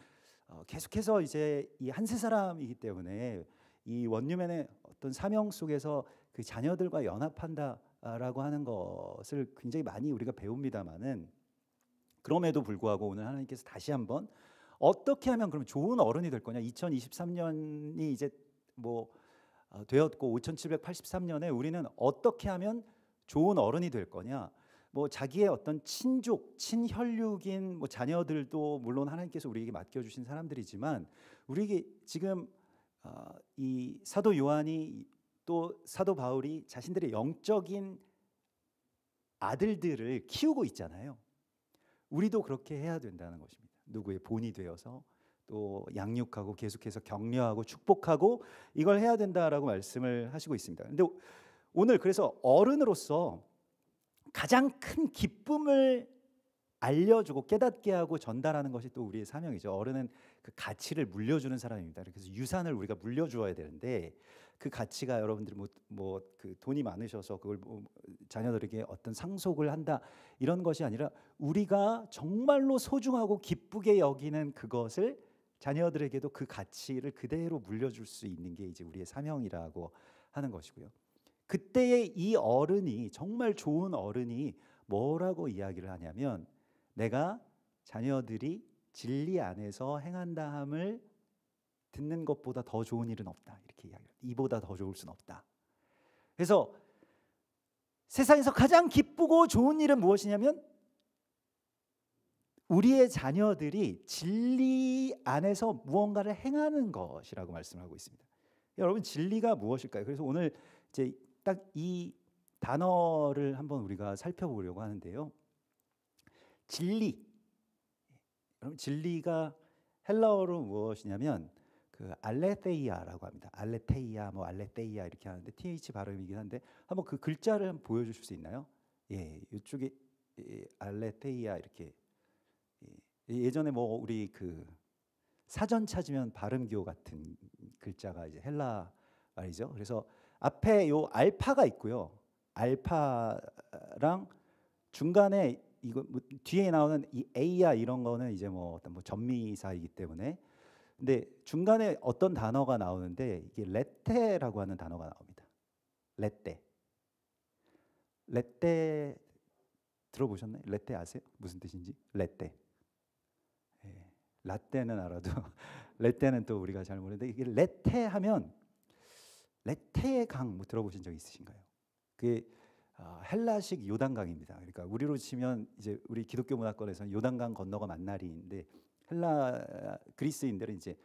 S3: 계속해서 이제 이 한 세 사람이기 때문에 이 원유맨의 어떤 사명 속에서 그 자녀들과 연합한다라고 하는 것을 굉장히 많이 우리가 배웁니다만은 그럼에도 불구하고 오늘 하나님께서 다시 한번 어떻게 하면 그럼 좋은 어른이 될 거냐? 2023년이 이제 뭐 되었고 5783년에 우리는 어떻게 하면 좋은 어른이 될 거냐? 뭐 자기의 어떤 친족, 친혈육인 뭐 자녀들도 물론 하나님께서 우리에게 맡겨주신 사람들이지만 우리에게 지금 이 사도 요한이 또 사도 바울이 자신들의 영적인 아들들을 키우고 있잖아요. 우리도 그렇게 해야 된다는 것입니다. 누구의 본이 되어서 또 양육하고 계속해서 격려하고 축복하고 이걸 해야 된다라고 말씀을 하시고 있습니다. 근데 오늘 그래서 어른으로서 가장 큰 기쁨을 알려주고 깨닫게 하고 전달하는 것이 또 우리의 사명이죠. 어른은 그 가치를 물려주는 사람입니다. 그래서 유산을 우리가 물려주어야 되는데 그 가치가 여러분들이 뭐 그 돈이 많으셔서 그걸 자녀들에게 어떤 상속을 한다 이런 것이 아니라 우리가 정말로 소중하고 기쁘게 여기는 그것을 자녀들에게도 그 가치를 그대로 물려줄 수 있는 게 이제 우리의 사명이라고 하는 것이고요. 그때의 이 어른이 정말 좋은 어른이 뭐라고 이야기를 하냐면 내가 자녀들이 진리 안에서 행한다 함을 듣는 것보다 더 좋은 일은 없다 이렇게 이야기합니다. 이보다 더 좋을 수는 없다. 그래서 세상에서 가장 기쁘고 좋은 일은 무엇이냐면 우리의 자녀들이 진리 안에서 무언가를 행하는 것이라고 말씀하고 있습니다. 여러분 진리가 무엇일까요? 그래서 오늘 이제 딱 이 단어를 한번 우리가 살펴보려고 하는데요. 진리. 여러분 진리가 헬라어로 무엇이냐면 그 알레테이아라고 합니다. 알레테이아, 뭐 알레테이아 이렇게 하는데 th 발음이긴 한데 한번 그 글자를 한번 보여주실 수 있나요? 예, 이쪽에 알레테이아 이렇게 예전에 뭐 우리 그 사전 찾으면 발음기호 같은 글자가 이제 헬라 말이죠. 그래서 앞에 요 알파가 있고요. 알파랑 중간에 이거 뭐 뒤에 나오는 이 에이야 이런 거는 이제 뭐 어떤 뭐 전미사이기 때문에 근데 중간에 어떤 단어가 나오는데 이게 레테라고 하는 단어가 나옵니다. 레테. 레테 들어보셨나요? 레테 아세요? 무슨 뜻인지? 레테. 예, 라떼는 알아도 레테는 또 우리가 잘 모르는데 이게 레테 하면 레테의 강 뭐 들어보신 적 있으신가요? 그게 헬라식 요단강입니다. 그러니까 우리로 치면 이제 우리 기독교 문화권에서는 요단강 건너가 만나리인데 헬라 그리스인들은 이제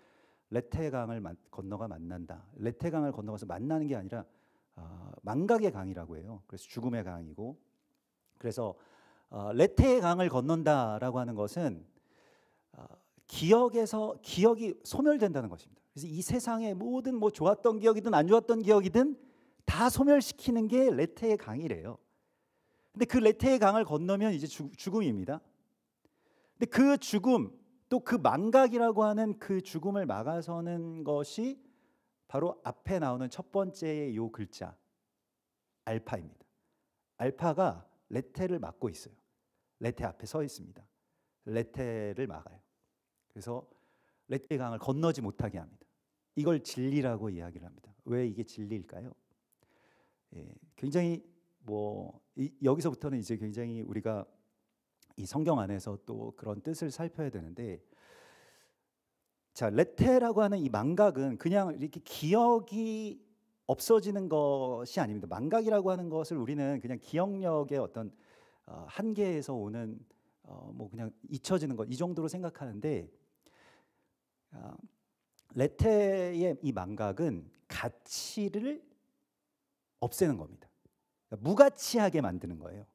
S3: 레테강을 건너가 만난다. 레테강을 건너가서 만나는 게 아니라 망각의 강이라고 해요. 그래서 죽음의 강이고 그래서 레테의 강을 건넌다라고 하는 것은 기억이 소멸된다는 것입니다. 그래서 이 세상의 모든 뭐 좋았던 기억이든 안 좋았던 기억이든 다 소멸시키는 게 레테의 강이래요. 근데 그 레테의 강을 건너면 이제 죽음입니다. 근데 그 죽음 또 그 망각이라고 하는 그 죽음을 막아서는 것이 바로 앞에 나오는 첫 번째의 요 글자 알파입니다. 알파가 레테를 막고 있어요. 레테 앞에 서 있습니다. 레테를 막아요. 그래서 레테의 강을 건너지 못하게 합니다. 이걸 진리라고 이야기를 합니다. 왜 이게 진리일까요? 예, 굉장히 여기서부터는 이제 굉장히 우리가 이 성경 안에서 또 그런 뜻을 살펴야 되는데, 자 레테라고 하는 이 망각은 그냥 이렇게 기억이 없어지는 것이 아닙니다. 망각이라고 하는 것을 우리는 그냥 기억력의 어떤 한계에서 오는 뭐 그냥 잊혀지는 것 이 정도로 생각하는데, 레테의 이 망각은 가치를 없애는 겁니다. 그러니까 무가치하게 만드는 거예요.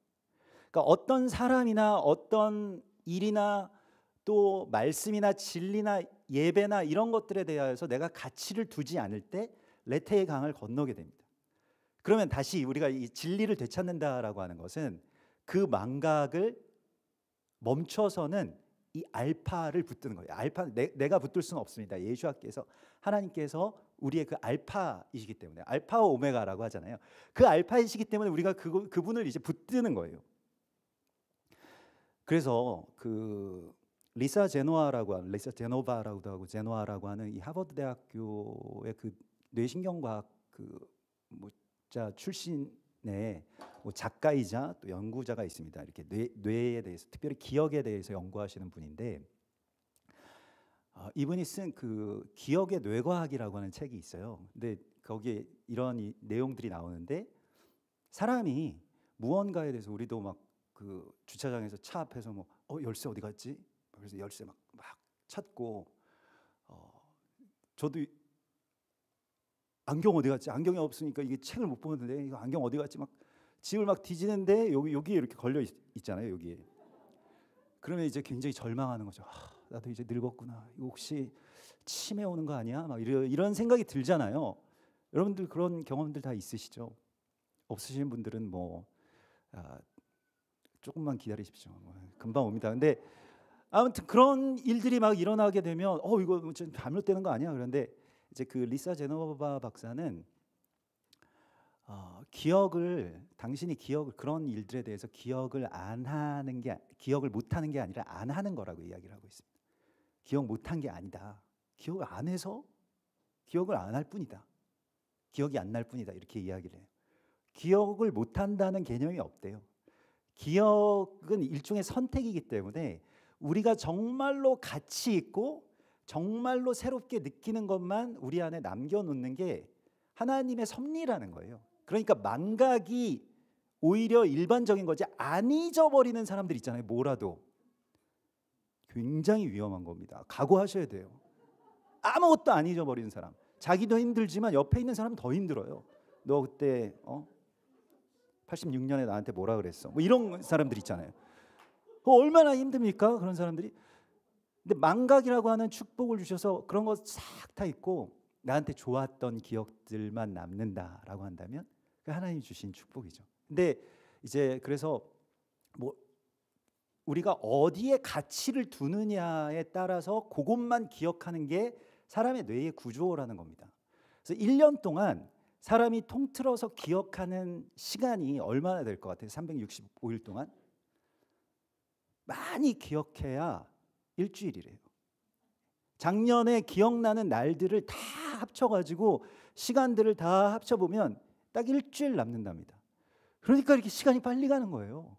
S3: 그러니까 어떤 사람이나 어떤 일이나 또 말씀이나 진리나 예배나 이런 것들에 대하여서 내가 가치를 두지 않을 때 레테의 강을 건너게 됩니다. 그러면 다시 우리가 이 진리를 되찾는다라고 하는 것은 그 망각을 멈춰서는 이 알파를 붙드는 거예요. 알파 내가 붙들 수는 없습니다. 예수님께서 하나님께서 우리의 그 알파이시기 때문에 알파와 오메가라고 하잖아요. 그 알파이시기 때문에 우리가 그분을 이제 붙드는 거예요. 그래서 그 리사 제노바라고도 하고 제노아라고 하는 이 하버드 대학교의 그 뇌신경과학 그 자 출신의 작가이자 또 연구자가 있습니다. 이렇게 뇌에 대해서 특별히 기억에 대해서 연구하시는 분인데, 이분이 쓴 그 기억의 뇌과학이라고 하는 책이 있어요. 근데 거기에 이런 내용들이 나오는데, 사람이 무언가에 대해서 우리도 막 그 주차장에서 차 앞에서 열쇠 어디 갔지? 그래서 열쇠 막 찾고, 저도 안경 어디 갔지? 안경이 없으니까 이게 책을 못 보는데 이거 안경 어디 갔지? 막 집을 막 뒤지는데 여기에 이렇게 걸려 있잖아요. 여기에. 그러면 이제 굉장히 절망하는 거죠. 나도 이제 늙었구나. 이거 혹시 치매 오는 거 아니야? 막 이런 생각이 들잖아요. 여러분들 그런 경험들 다 있으시죠? 없으신 분들은 조금만 기다리십시오. 금방 옵니다. 근데 아무튼 그런 일들이 막 일어나게 되면 이거 좀 잘못되는 거 아니야? 그런데 이제 그 리사 제노바 박사는 당신이 그런 일들에 대해서 기억을 못하는 게 아니라 안 하는 거라고 이야기를 하고 있습니다. 기억 못한 게 아니다. 기억을 안 해서 기억을 안 할 뿐이다. 기억이 안 날 뿐이다. 이렇게 이야기를 해요. 기억을 못한다는 개념이 없대요. 기억은 일종의 선택이기 때문에 우리가 정말로 가치 있고 정말로 새롭게 느끼는 것만 우리 안에 남겨놓는 게 하나님의 섭리라는 거예요. 그러니까 망각이 오히려 일반적인 거지, 안 잊어버리는 사람들 있잖아요. 뭐라도 굉장히 위험한 겁니다. 각오하셔야 돼요. 아무것도 안 잊어버리는 사람, 자기도 힘들지만 옆에 있는 사람은 더 힘들어요. 너 그때 86년에 나한테 뭐라 그랬어? 이런 사람들 있잖아요. 얼마나 힘듭니까? 그런 사람들이. 근데 망각이라고 하는 축복을 주셔서 그런 거 싹 다 잊고 나한테 좋았던 기억들만 남는다라고 한다면 그 하나님이 주신 축복이죠. 근데 이제 그래서 우리가 어디에 가치를 두느냐에 따라서 그것만 기억하는 게 사람의 뇌의 구조라는 겁니다. 그래서 1년 동안 사람이 통틀어서 기억하는 시간이 얼마나 될 것 같아요? 365일 동안? 많이 기억해야 일주일이래요. 작년에 기억나는 날들을 다 합쳐가지고 시간들을 다 합쳐보면 딱 일주일 남는답니다. 그러니까 이렇게 시간이 빨리 가는 거예요.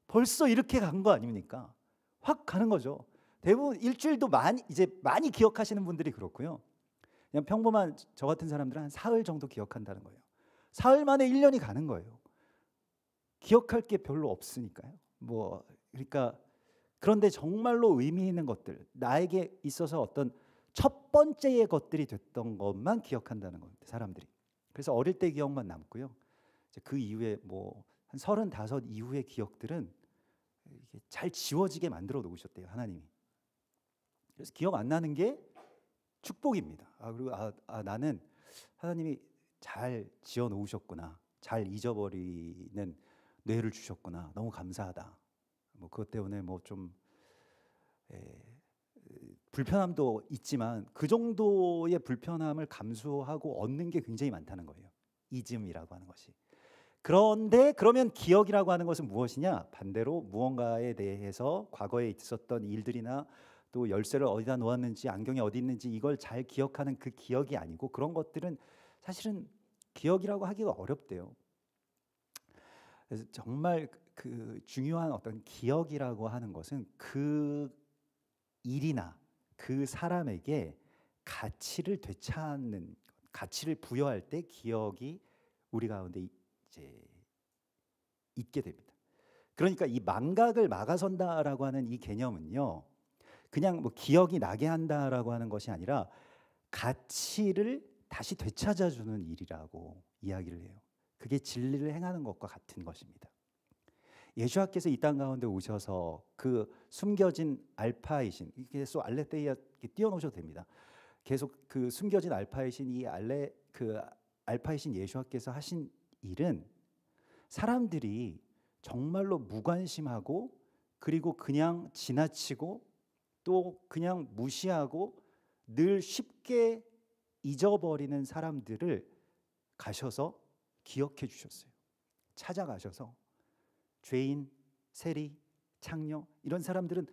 S3: 벌써 이렇게 간 거 아닙니까? 확 가는 거죠. 대부분 일주일도 많이 기억하시는 분들이 그렇고요. 그냥 평범한 저 같은 사람들은 한 사흘 정도 기억한다는 거예요. 사흘 만에 1년이 가는 거예요. 기억할 게 별로 없으니까요. 그러니까 그런데 정말로 의미 있는 것들, 나에게 있어서 어떤 첫 번째의 것들이 됐던 것만 기억한다는 겁니다. 사람들이. 그래서 어릴 때 기억만 남고요. 그 이후에 한 35 이후의 기억들은 이게 잘 지워지게 만들어 놓으셨대요, 하나님이. 그래서 기억 안 나는 게 축복입니다. 그리고 나는 하나님이 잘 지어 놓으셨구나, 잘 잊어버리는 뇌를 주셨구나, 너무 감사하다. 그것 때문에 좀 불편함도 있지만 그 정도의 불편함을 감수하고 얻는 게 굉장히 많다는 거예요. 잊음이라고 하는 것이. 그런데 그러면 기억이라고 하는 것은 무엇이냐? 반대로 무언가에 대해서 과거에 있었던 일들이나 또 열쇠를 어디다 놓았는지, 안경이 어디 있는지 이걸 잘 기억하는 그 기억이 아니고, 그런 것들은 사실은 기억이라고 하기가 어렵대요. 그래서 정말 그 중요한 어떤 기억이라고 하는 것은 그 일이나 그 사람에게 가치를 되찾는, 가치를 부여할 때 기억이 우리 가운데 이제 있게 됩니다. 그러니까 이 망각을 막아선다라고 하는 이 개념은요, 그냥 기억이 나게 한다라고 하는 것이 아니라 가치를 다시 되찾아주는 일이라고 이야기를 해요. 그게 진리를 행하는 것과 같은 것입니다. 예수와께서 이 땅 가운데 오셔서 그 숨겨진 알파이신, 이게 계속 알레theia 띄워놓으셔도 됩니다. 계속 그 숨겨진 알파이신 그 알파이신 예수와께서 하신 일은 사람들이 정말로 무관심하고, 그리고 그냥 지나치고 또 그냥 무시하고 늘 쉽게 잊어버리는 사람들을 가셔서 기억해 주셨어요. 찾아가셔서 죄인, 세리, 창녀 이런 사람들은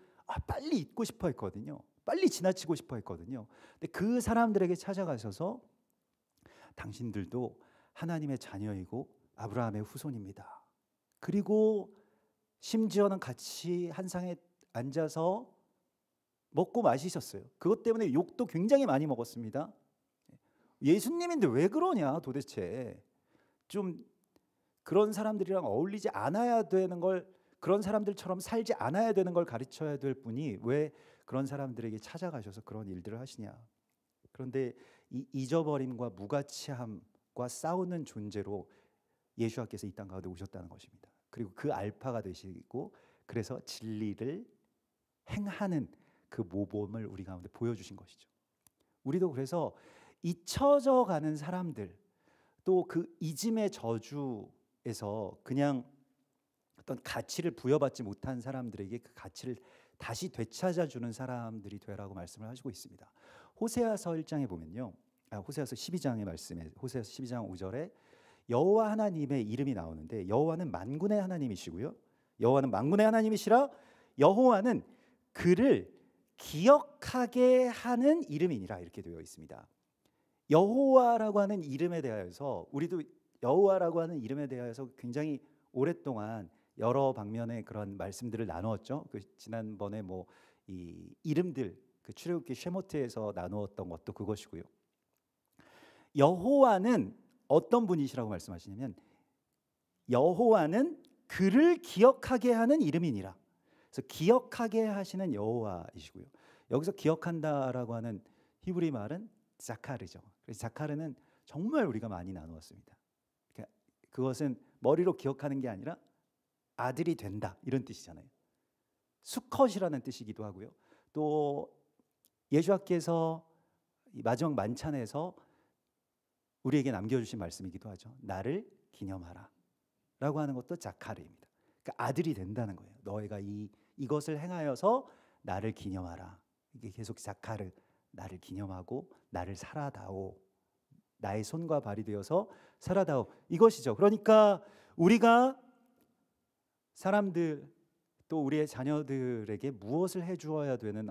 S3: 빨리 잊고 싶어 했거든요. 빨리 지나치고 싶어 했거든요. 근데 그 사람들에게 찾아가셔서 당신들도 하나님의 자녀이고 아브라함의 후손입니다. 그리고 심지어는 같이 한 상에 앉아서 먹고 마시셨어요. 그것 때문에 욕도 굉장히 많이 먹었습니다. 예수님인데 왜 그러냐 도대체. 좀 그런 사람들이랑 어울리지 않아야 되는 걸, 그런 사람들처럼 살지 않아야 되는 걸 가르쳐야 될 분이 왜 그런 사람들에게 찾아가셔서 그런 일들을 하시냐. 그런데 이 잊어버림과 무가치함과 싸우는 존재로 예수와께서 이 땅 가운데 오셨다는 것입니다. 그리고 그 알파가 되시고, 그래서 진리를 행하는 그 모범을 우리 가운데 보여주신 것이죠. 우리도 그래서 잊혀져 가는 사람들, 또 그 잊음의 저주에서 그냥 어떤 가치를 부여받지 못한 사람들에게 그 가치를 다시 되찾아주는 사람들이 되라고 말씀을 하시고 있습니다. 호세아서 1장에 보면요, 호세아서 12장의 말씀에, 호세아서 12장 5절에 여호와 하나님의 이름이 나오는데, 여호와는 만군의 하나님이시고요, 여호와는 만군의 하나님이시라, 여호와는 그를 기억하게 하는 이름이니라, 이렇게 되어 있습니다. 여호와라고 하는 이름에 대하여서, 우리도 여호와라고 하는 이름에 대하여서 굉장히 오랫동안 여러 방면의 그런 말씀들을 나누었죠. 지난번에 이 이름들, 그 출애굽기 쉐모트에서 나누었던 것도 그것이고요. 여호와는 어떤 분이시라고 말씀하시냐면, 여호와는 그를 기억하게 하는 이름이니라. 그래서 기억하게 하시는 여호와이시고요. 여기서 기억한다라고 하는 히브리 말은 자카르죠. 그래서 자카르는 정말 우리가 많이 나누었습니다. 그러니까 그것은 머리로 기억하는 게 아니라 아들이 된다, 이런 뜻이잖아요. 수컷이라는 뜻이기도 하고요. 또 예수와께서 마지막 만찬에서 우리에게 남겨주신 말씀이기도 하죠. 나를 기념하라 라고 하는 것도 자카르입니다. 그러니까 아들이 된다는 거예요. 너희가 이것을 행하여서 나를 기념하라. 이게 계속 자카르, 나를 기념하고 나를 살아다오, 나의 손과 발이 되어서 살아다오, 이것이죠. 그러니까 우리가 사람들, 또 우리의 자녀들에게 무엇을 해주어야 되는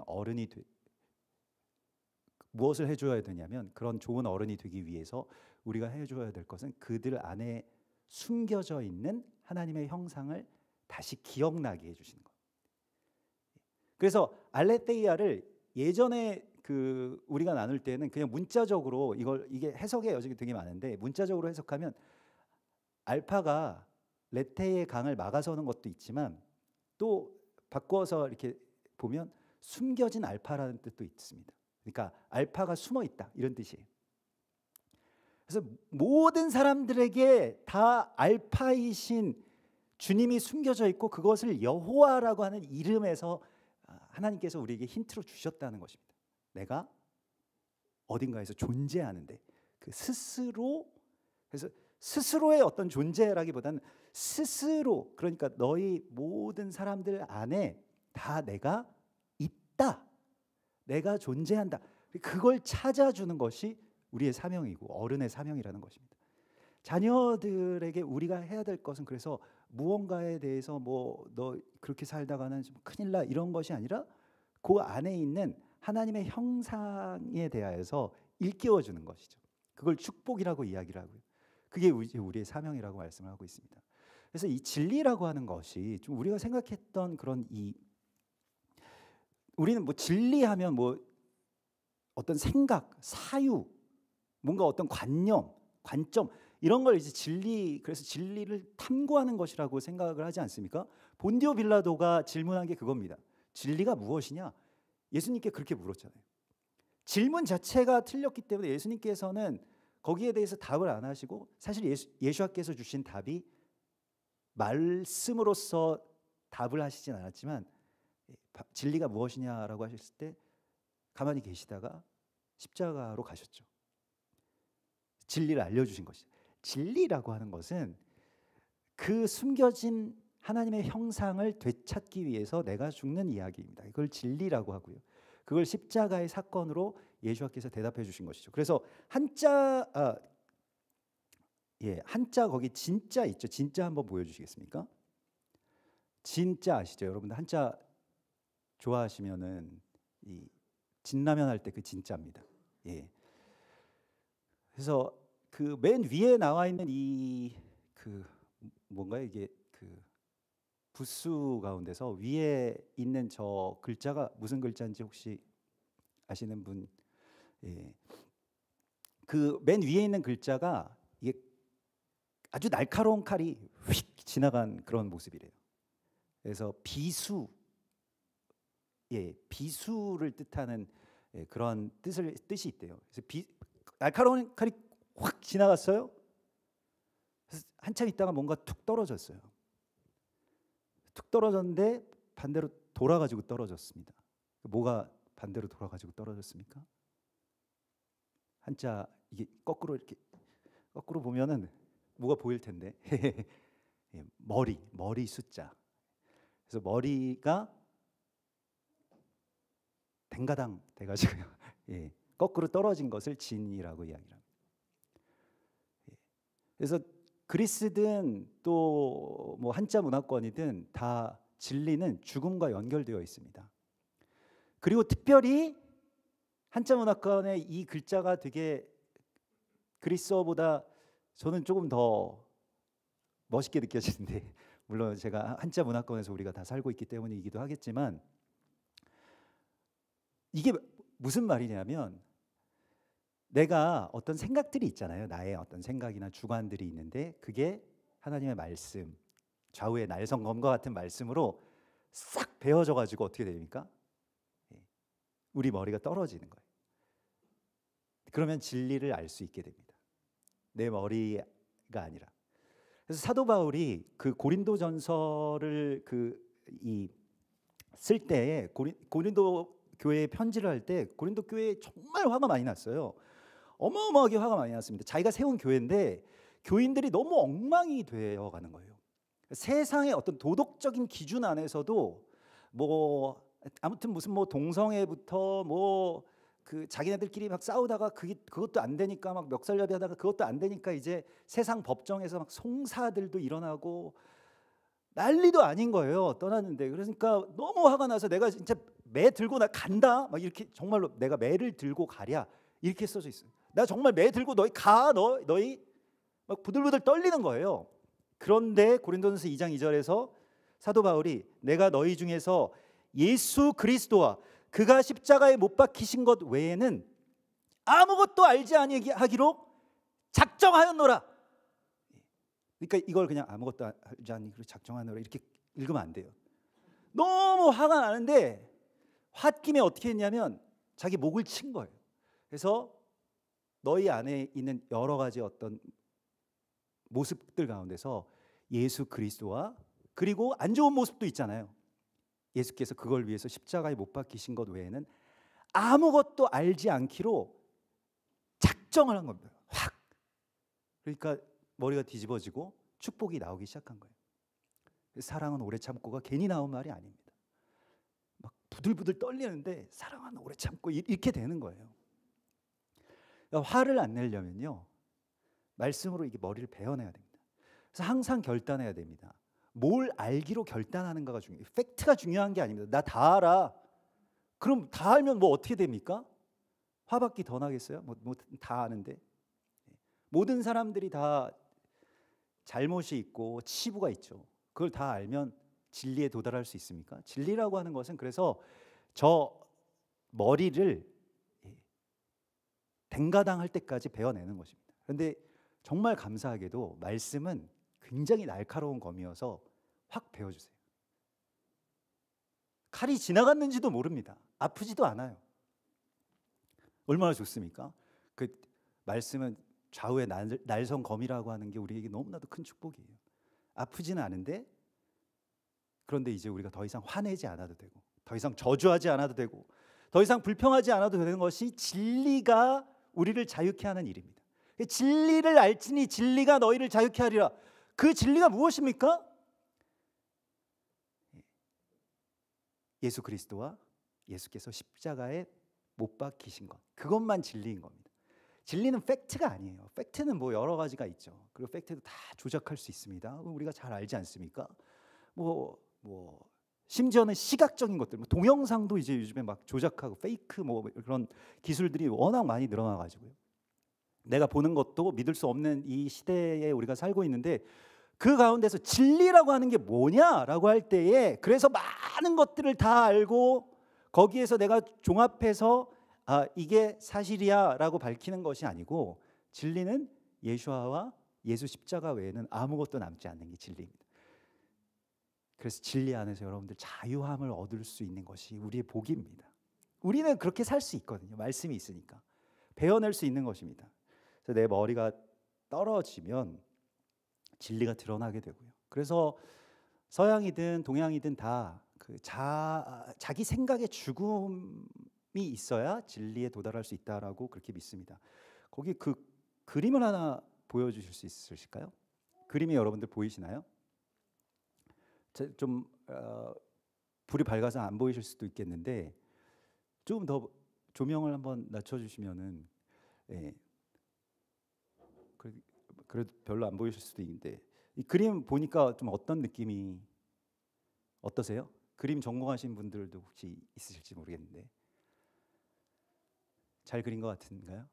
S3: 무엇을 해줘야 되냐면 그런 좋은 어른이 되기 위해서 우리가 해줘야 될 것은 그들 안에 숨겨져 있는 하나님의 형상을 다시 기억나게 해주시는 것. 그래서 알레테이아를 예전에 우리가 나눌 때는 그냥 문자적으로 이게 해석의 여지가 되게 많은데 문자적으로 해석하면 알파가 레테의 강을 막아서는 것도 있지만 또 바꿔서 이렇게 보면 숨겨진 알파라는 뜻도 있습니다. 그러니까 알파가 숨어 있다 이런 뜻이에요. 그래서 모든 사람들에게 다 알파이신 주님이 숨겨져 있고 그것을 여호와라고 하는 이름에서 하나님께서 우리에게 힌트로 주셨다는 것입니다. 내가 어딘가에서 존재하는데 그 스스로, 그래서 스스로의 어떤 존재라기보다는 스스로, 그러니까 너희 모든 사람들 안에 다 내가 있다, 내가 존재한다, 그걸 찾아주는 것이 우리의 사명이고 어른의 사명이라는 것입니다. 자녀들에게 우리가 해야 될 것은 그래서 무언가에 대해서 뭐 너 그렇게 살다가는 좀 큰일 나 이런 것이 아니라 그 안에 있는 하나님의 형상에 대하여서 일깨워 주는 것이죠. 그걸 축복이라고 이야기를 하고요. 그게 우리의 사명이라고 말씀을 하고 있습니다. 그래서 이 진리라고 하는 것이 좀 우리가 생각했던 그런 우리는 뭐 진리하면 뭐 어떤 생각, 사유, 뭔가 어떤 관념, 관점 이런 걸 이제 그래서 진리를 탐구하는 것이라고 생각을 하지 않습니까? 본디오 빌라도가 질문한 게 그겁니다. 진리가 무엇이냐? 예수님께 그렇게 물었잖아요. 질문 자체가 틀렸기 때문에 예수님께서는 거기에 대해서 답을 안 하시고 사실 예수님께서 주신 답이 말씀으로서 답을 하시진 않았지만 진리가 무엇이냐라고 하셨을 때 가만히 계시다가 십자가로 가셨죠. 진리를 알려주신 것이죠. 진리라고 하는 것은 그 숨겨진 하나님의 형상을 되찾기 위해서 내가 죽는 이야기입니다. 이걸 진리라고 하고요. 그걸 십자가의 사건으로 예수께서 대답해 주신 것이죠. 그래서 한자 거기 진짜 있죠. 진짜 한번 보여주시겠습니까? 진짜 아시죠? 여러분들 한자 좋아하시면은 이 진라면 할 때 그 진짜입니다. 예. 그래서 그 맨 위에 나와 있는 뭔가요 이게 부수 가운데서 위에 있는 저 글자가 무슨 글자인지 혹시 아시는 분? 예. 그 맨 위에 있는 글자가 이게 아주 날카로운 칼이 휙 지나간 그런 모습이래요. 그래서 비수를 뜻하는 그런 뜻이 있대요. 그래서 날카로운 칼이 확 지나갔어요. 그래서 한참 있다가 뭔가 툭 떨어졌어요. 툭 떨어졌는데 반대로 돌아가지고 떨어졌습니다. 뭐가 반대로 돌아가지고 떨어졌습니까? 한자 이게 이렇게 거꾸로 보면은 뭐가 보일 텐데 머리 숫자. 그래서 머리가 댕가당 돼가지고요. 거꾸로 떨어진 것을 진이라고 이야기를 합니다. 그래서 그리스든 또 뭐 한자 문화권이든 다 진리는 죽음과 연결되어 있습니다. 그리고 특별히 한자 문화권의 이 글자가 되게 그리스어보다 저는 조금 더 멋있게 느껴지는데 물론 제가 한자 문화권에서 우리가 다 살고 있기 때문이기도 하겠지만 이게 무슨 말이냐면 내가 어떤 생각들이 있잖아요. 나의 어떤 생각이나 주관들이 있는데 그게 하나님의 말씀, 좌우의 날성검과 같은 말씀으로 싹 베어져 가지고 어떻게 됩니까? 우리 머리가 떨어지는 거예요. 그러면 진리를 알 수 있게 됩니다. 내 머리가 아니라. 그래서 사도 바울이 그 고린도전서를 쓸 때에 고린도 교회에 편지를 할 때 고린도 교회에 정말 화가 많이 났어요. 어마어마하게 화가 많이 났습니다. 자기가 세운 교회인데 교인들이 너무 엉망이 되어가는 거예요. 세상의 어떤 도덕적인 기준 안에서도 뭐 아무튼 무슨 뭐 동성애부터 뭐 자기네들끼리 막 싸우다가 그것도 안 되니까 막 멱살잡이하다가 그것도 안 되니까 이제 세상 법정에서 막 송사들도 일어나고 난리도 아닌 거예요. 떠났는데. 그러니까 너무 화가 나서 내가 진짜 매 들고 나 간다. 막 이렇게 정말로 내가 매를 들고 가랴. 이렇게 써져 있어요. 나 정말 매 들고 너희 가. 너희 막 부들부들 떨리는 거예요. 그런데 고린도전서 2장 2절에서 사도 바울이 내가 너희 중에서 예수 그리스도와 그가 십자가에 못 박히신 것 외에는 아무것도 알지 아니하기로 작정하였노라. 그러니까 이걸 그냥 아무것도 알지 아니하기로 작정하노라 이렇게 읽으면 안 돼요. 너무 화가 나는데 홧김에 어떻게 했냐면 자기 목을 친 거예요. 그래서 너희 안에 있는 여러 가지 어떤 모습들 가운데서 예수 그리스도와 그리고 안 좋은 모습도 있잖아요. 예수께서 그걸 위해서 십자가에 못 박히신 것 외에는 아무것도 알지 않기로 작정을 한 겁니다. 확. 그러니까 머리가 뒤집어지고 축복이 나오기 시작한 거예요. 사랑은 오래 참고가 괜히 나온 말이 아닙니다. 막 부들부들 떨리는데 사랑은 오래 참고 이렇게 되는 거예요. 그러니까 화를 안 내려면요 말씀으로 이게 머리를 베어내야 됩니다. 그래서 항상 결단해야 됩니다. 뭘 알기로 결단하는가가 중요해요. 팩트가 중요한 게 아닙니다. 나 다 알아. 그럼 다 알면 뭐 어떻게 됩니까? 화밖에 더 나겠어요? 뭐 다 아는데. 모든 사람들이 다 잘못이 있고 치부가 있죠. 그걸 다 알면 진리에 도달할 수 있습니까? 진리라고 하는 것은 그래서 저 머리를 댕가당 할 때까지 베어내는 것입니다. 그런데 정말 감사하게도 말씀은 굉장히 날카로운 검이어서 확 베어주세요. 칼이 지나갔는지도 모릅니다. 아프지도 않아요. 얼마나 좋습니까? 그 말씀은 좌우의 날선 검이라고 하는 게 우리에게 너무나도 큰 축복이에요. 아프지는 않은데 그런데 이제 우리가 더 이상 화내지 않아도 되고 더 이상 저주하지 않아도 되고 더 이상 불평하지 않아도 되는 것이 진리가 우리를 자유케 하는 일입니다. 진리를 알지니 진리가 너희를 자유케 하리라. 그 진리가 무엇입니까? 예수 그리스도와 예수께서 십자가에 못 박히신 것, 그것만 진리인 겁니다. 진리는 팩트가 아니에요. 팩트는 뭐 여러 가지가 있죠. 그리고 팩트도 다 조작할 수 있습니다. 우리가 잘 알지 않습니까? 뭐 심지어는 시각적인 것들, 뭐 동영상도 이제 요즘에 막 조작하고 페이크 뭐 그런 기술들이 워낙 많이 늘어나가지고요. 내가 보는 것도 믿을 수 없는 이 시대에 우리가 살고 있는데 그 가운데서 진리라고 하는 게 뭐냐라고 할 때에 그래서 많은 것들을 다 알고 거기에서 내가 종합해서 이게 사실이야라고 밝히는 것이 아니고 진리는 예수와 예수 십자가 외에는 아무것도 남지 않는 게 진리입니다. 그래서 진리 안에서 여러분들 자유함을 얻을 수 있는 것이 우리의 복입니다. 우리는 그렇게 살 수 있거든요. 말씀이 있으니까 베어낼 수 있는 것입니다. 그래서 내 머리가 떨어지면 진리가 드러나게 되고요. 그래서 서양이든 동양이든 다 그 자기 생각의 죽음이 있어야 진리에 도달할 수 있다라고 그렇게 믿습니다. 거기 그 그림을 하나 보여주실 수 있으실까요? 그림이 여러분들 보이시나요? 좀 불이 밝아서 안 보이실 수도 있겠는데 조금 더 조명을 한번 낮춰주시면은 그래도 별로 안 보이실 수도 있는데 이 그림 보니까 좀 어떤 느낌이 어떠세요? 그림 전공하신 분들도 혹시 있으실지 모르겠는데 잘 그린 것 같은가요?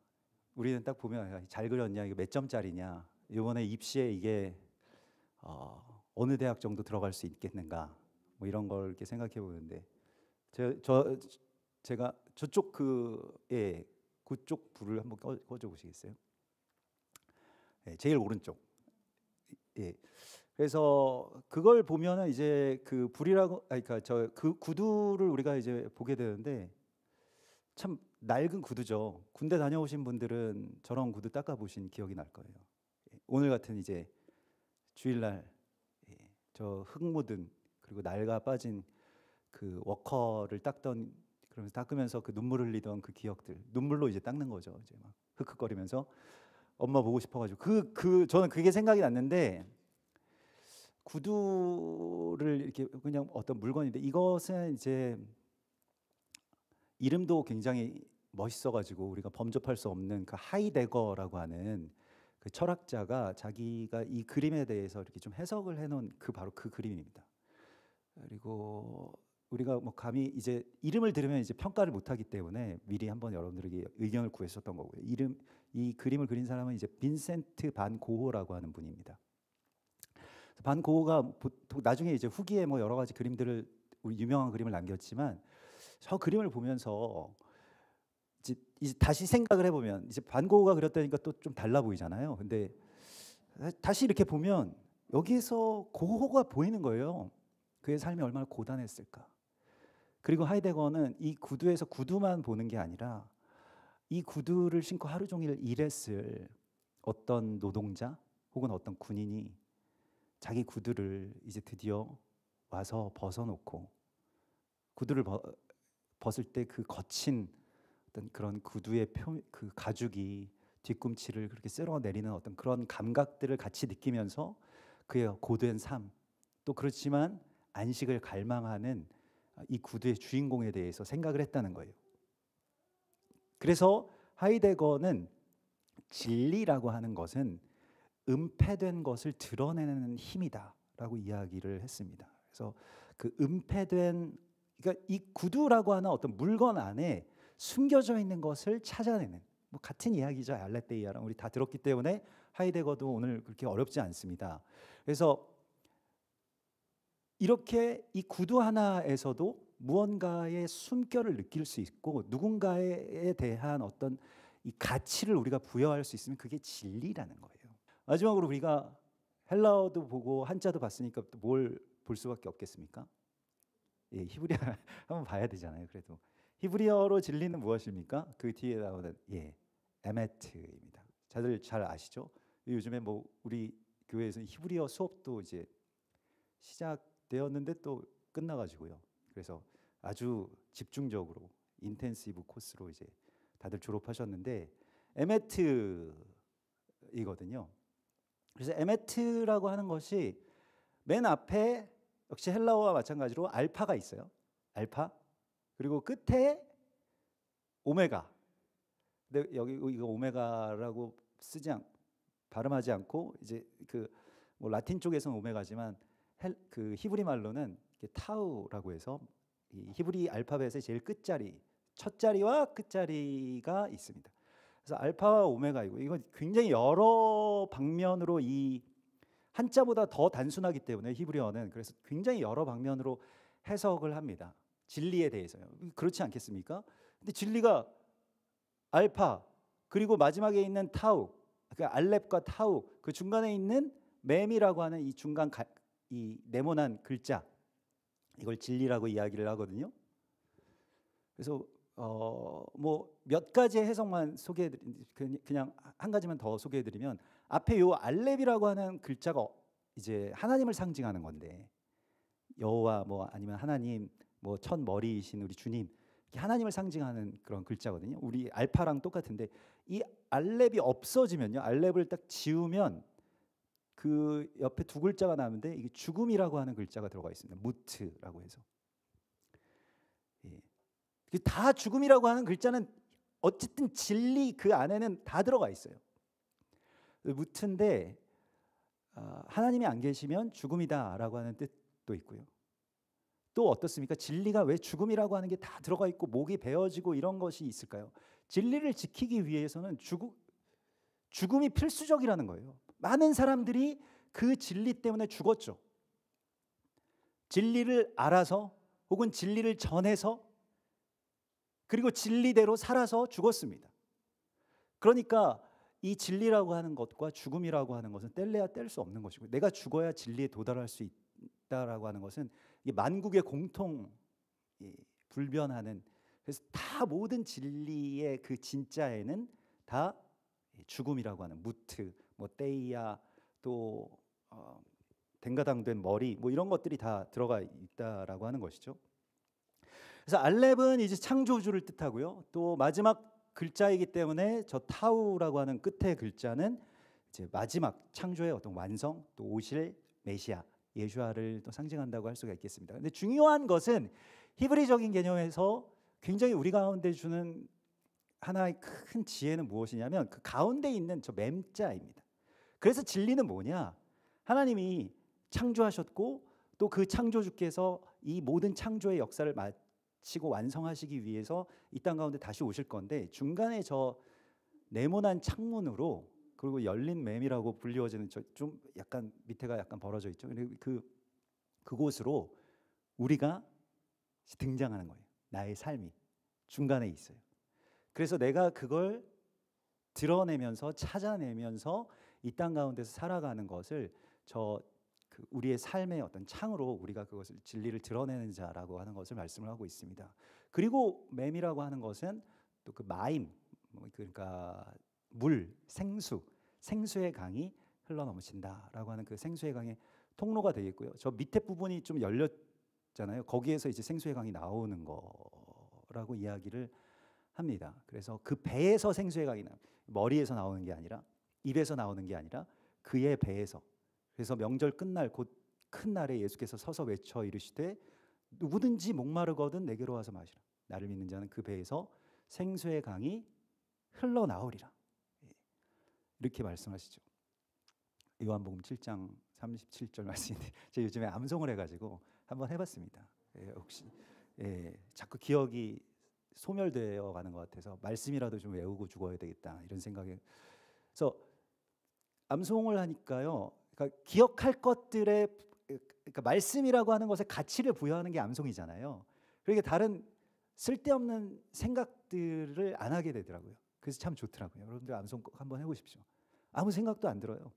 S3: 우리는 딱 보면 잘 그렸냐, 이거 몇 점짜리냐, 이번에 입시에 이게 어느 대학 정도 들어갈 수 있겠는가, 뭐 이런 걸 이렇게 생각해 보는데 제가 저쪽 그쪽 불을 한번 꺼줘 보시겠어요? 제일 오른쪽. 그래서 그걸 보면은 이제 그 불이라고, 그러니까 그 구두를 우리가 이제 보게 되는데 참 낡은 구두죠. 군대 다녀오신 분들은 저런 구두 닦아 보신 기억이 날 거예요. 오늘 같은 이제 주일날 저 흙 묻은 그리고 낡아 빠진 그 워커를 닦던, 그러면서 닦으면서 그 눈물 흘리던 그 기억들, 눈물로 이제 닦는 거죠. 이제 막 흑흑거리면서 엄마 보고 싶어가지고 저는 그게 생각이 났는데, 구두를 이렇게 그냥 어떤 물건인데 이것은 이제 이름도 굉장히 멋있어가지고 우리가 범접할 수 없는 그 하이데거라고 하는 그 철학자가 자기가 이 그림에 대해서 이렇게 좀 해석을 해놓은 바로 그 그림입니다. 그리고 우리가 뭐 감히 이제 이름을 들으면 이제 평가를 못하기 때문에 미리 한번 여러분들에게 의견을 구했었던 거고요. 이 그림을 그린 사람은 이제 빈센트 반 고호라고 하는 분입니다. 반 고호가 보통 나중에 이제 후기에 뭐 여러 가지 그림들을 우리 유명한 그림을 남겼지만 저 그림을 보면서 이제 다시 생각을 해보면 이제 반 고흐가 그렸다니까 또 좀 달라 보이잖아요. 근데 다시 이렇게 보면 여기에서 고흐가 보이는 거예요. 그의 삶이 얼마나 고단했을까. 그리고 하이데거는 이 구두에서 구두만 보는 게 아니라 이 구두를 신고 하루 종일 일했을 어떤 노동자 혹은 어떤 군인이 자기 구두를 이제 드디어 와서 벗어놓고 구두를 벗을 때 그 거친 어떤 그런 구두의 그 가죽이 뒤꿈치를 그렇게 쓸어내리는 어떤 그런 감각들을 같이 느끼면서 그의 고된 삶, 또 그렇지만 안식을 갈망하는 이 구두의 주인공에 대해서 생각을 했다는 거예요. 그래서 하이데거는 진리라고 하는 것은 은폐된 것을 드러내는 힘이다라고 이야기를 했습니다. 그래서 그 은폐된, 그러니까 이 구두라고 하는 어떤 물건 안에 숨겨져 있는 것을 찾아내는, 뭐 같은 이야기죠. 알레테이아랑 우리 다 들었기 때문에 하이데거도 오늘 그렇게 어렵지 않습니다. 그래서 이렇게 이 구두 하나에서도 무언가의 숨결을 느낄 수 있고 누군가에 대한 어떤 이 가치를 우리가 부여할 수 있으면 그게 진리라는 거예요. 마지막으로 우리가 헬라어도 보고 한자도 봤으니까 또 뭘 볼 수밖에 없겠습니까? 예, 히브리어 한번 봐야 되잖아요. 그래도 히브리어로 진리는 무엇입니까? 그 뒤에 나오는 에메트입니다. 다들 잘 아시죠? 요즘에 뭐 우리 교회에서 히브리어 수업도 이제 시작되었는데 또 끝나가지고요. 그래서 아주 집중적으로 인텐시브 코스로 이제 다들 졸업하셨는데 에메트이거든요. 그래서 에메트라고 하는 것이 맨 앞에 역시 헬라어와 마찬가지로 알파가 있어요. 알파. 그리고 끝에 오메가. 근데 여기 이거 오메가라고 발음하지 않고 이제 그 뭐 라틴 쪽에서는 오메가지만 그 히브리 말로는 타우라고 해서 이 히브리 알파벳의 제일 끝자리, 첫 자리와 끝자리가 있습니다. 그래서 알파와 오메가이고 이건 굉장히 여러 방면으로 이 한자보다 더 단순하기 때문에 히브리어는 그래서 굉장히 여러 방면으로 해석을 합니다. 진리에 대해서요. 그렇지 않겠습니까? 근데 진리가 알파 그리고 마지막에 있는 타우, 그러니까 알렙과 타우 그 중간에 있는 mem이라고 하는 이 중간 이 네모난 글자 이걸 진리라고 이야기를 하거든요. 그래서 뭐 몇 가지의 해석만 그냥 한 가지만 더 소개해드리면 앞에 요 알렙이라고 하는 글자가 이제 하나님을 상징하는 건데 여호와 뭐 아니면 하나님 뭐 첫 머리이신 우리 주님 하나님을 상징하는 그런 글자거든요. 우리 알파랑 똑같은데 이 알렙이 없어지면요, 알렙을 딱 지우면 그 옆에 두 글자가 나오는데 이게 죽음이라고 하는 글자가 들어가 있습니다. 무트라고 해서 다 죽음이라고 하는 글자는 어쨌든 진리 그 안에는 다 들어가 있어요. 무트인데 하나님이 안 계시면 죽음이다라고 하는 뜻도 있고요. 또 어떻습니까? 진리가 왜 죽음이라고 하는 게 다 들어가 있고 목이 베어지고 이런 것이 있을까요? 진리를 지키기 위해서는 죽음이 필수적이라는 거예요. 많은 사람들이 그 진리 때문에 죽었죠. 진리를 알아서 혹은 진리를 전해서 그리고 진리대로 살아서 죽었습니다. 그러니까 이 진리라고 하는 것과 죽음이라고 하는 것은 뗄래야 뗄 수 없는 것이고 내가 죽어야 진리에 도달할 수 있다라고 하는 것은 만국의 공통 불변하는 그래서 다 모든 진리의 그 진짜에는 다 죽음이라고 하는 무트, 뭐 때이야 또 댕가당된 머리 뭐 이런 것들이 다 들어가 있다라고 하는 것이죠. 그래서 알렙은 이제 창조주를 뜻하고요. 또 마지막 글자이기 때문에 저 타우라고 하는 끝의 글자는 이제 마지막 창조의 어떤 완성, 또 오실 메시아, 예수아를 또 상징한다고 할 수가 있겠습니다. 근데 중요한 것은 히브리적인 개념에서 굉장히 우리 가운데 주는 하나의 큰 지혜는 무엇이냐면 그 가운데 있는 저 맴자입니다. 그래서 진리는 뭐냐? 하나님이 창조하셨고 또 그 창조주께서 이 모든 창조의 역사를 마치고 완성하시기 위해서 이 땅 가운데 다시 오실 건데, 중간에 저 네모난 창문으로, 그리고 열린 맴이라고 불리워지는 좀 약간 밑에가 약간 벌어져 있죠. 그곳으로 우리가 등장하는 거예요. 나의 삶이 중간에 있어요. 그래서 내가 그걸 드러내면서 찾아내면서 이 땅 가운데서 살아가는 것을 우리의 삶의 어떤 창으로 우리가 그것을 진리를 드러내는 자라고 하는 것을 말씀을 하고 있습니다. 그리고 맴이라고 하는 것은 또 그 마임, 그러니까 물, 생수의 강이 흘러넘친다라고 하는 그 생수의 강의 통로가 되겠고요. 저 밑에 부분이 좀 열렸잖아요. 거기에서 이제 생수의 강이 나오는 거라고 이야기를 합니다. 그래서 그 배에서 생수의 강이 머리에서 나오는 게 아니라, 입에서 나오는 게 아니라 그의 배에서. 그래서 명절 끝날 곧 큰 날에 예수께서 서서 외쳐 이르시되 누구든지 목마르거든 내게로 와서 마시라. 나를 믿는 자는 그 배에서 생수의 강이 흘러나오리라. 이렇게 말씀하시죠. 요한복음 7장 37절 말씀인데 제가 요즘에 암송을 해가지고 한번 해봤습니다. 혹시 자꾸 기억이 소멸되어 가는 것 같아서 말씀이라도 좀 외우고 죽어야 되겠다 이런 생각에, 그래서 암송을 하니까요. 그러니까 기억할 것들의, 그러니까 말씀이라고 하는 것에 가치를 부여하는 게 암송이잖아요. 그러니까 다른 쓸데없는 생각들을 안 하게 되더라고요. 그래서 참 좋더라고요. 여러분들 암송 꼭 한번 해보십시오. 아무 생각도 안 들어요.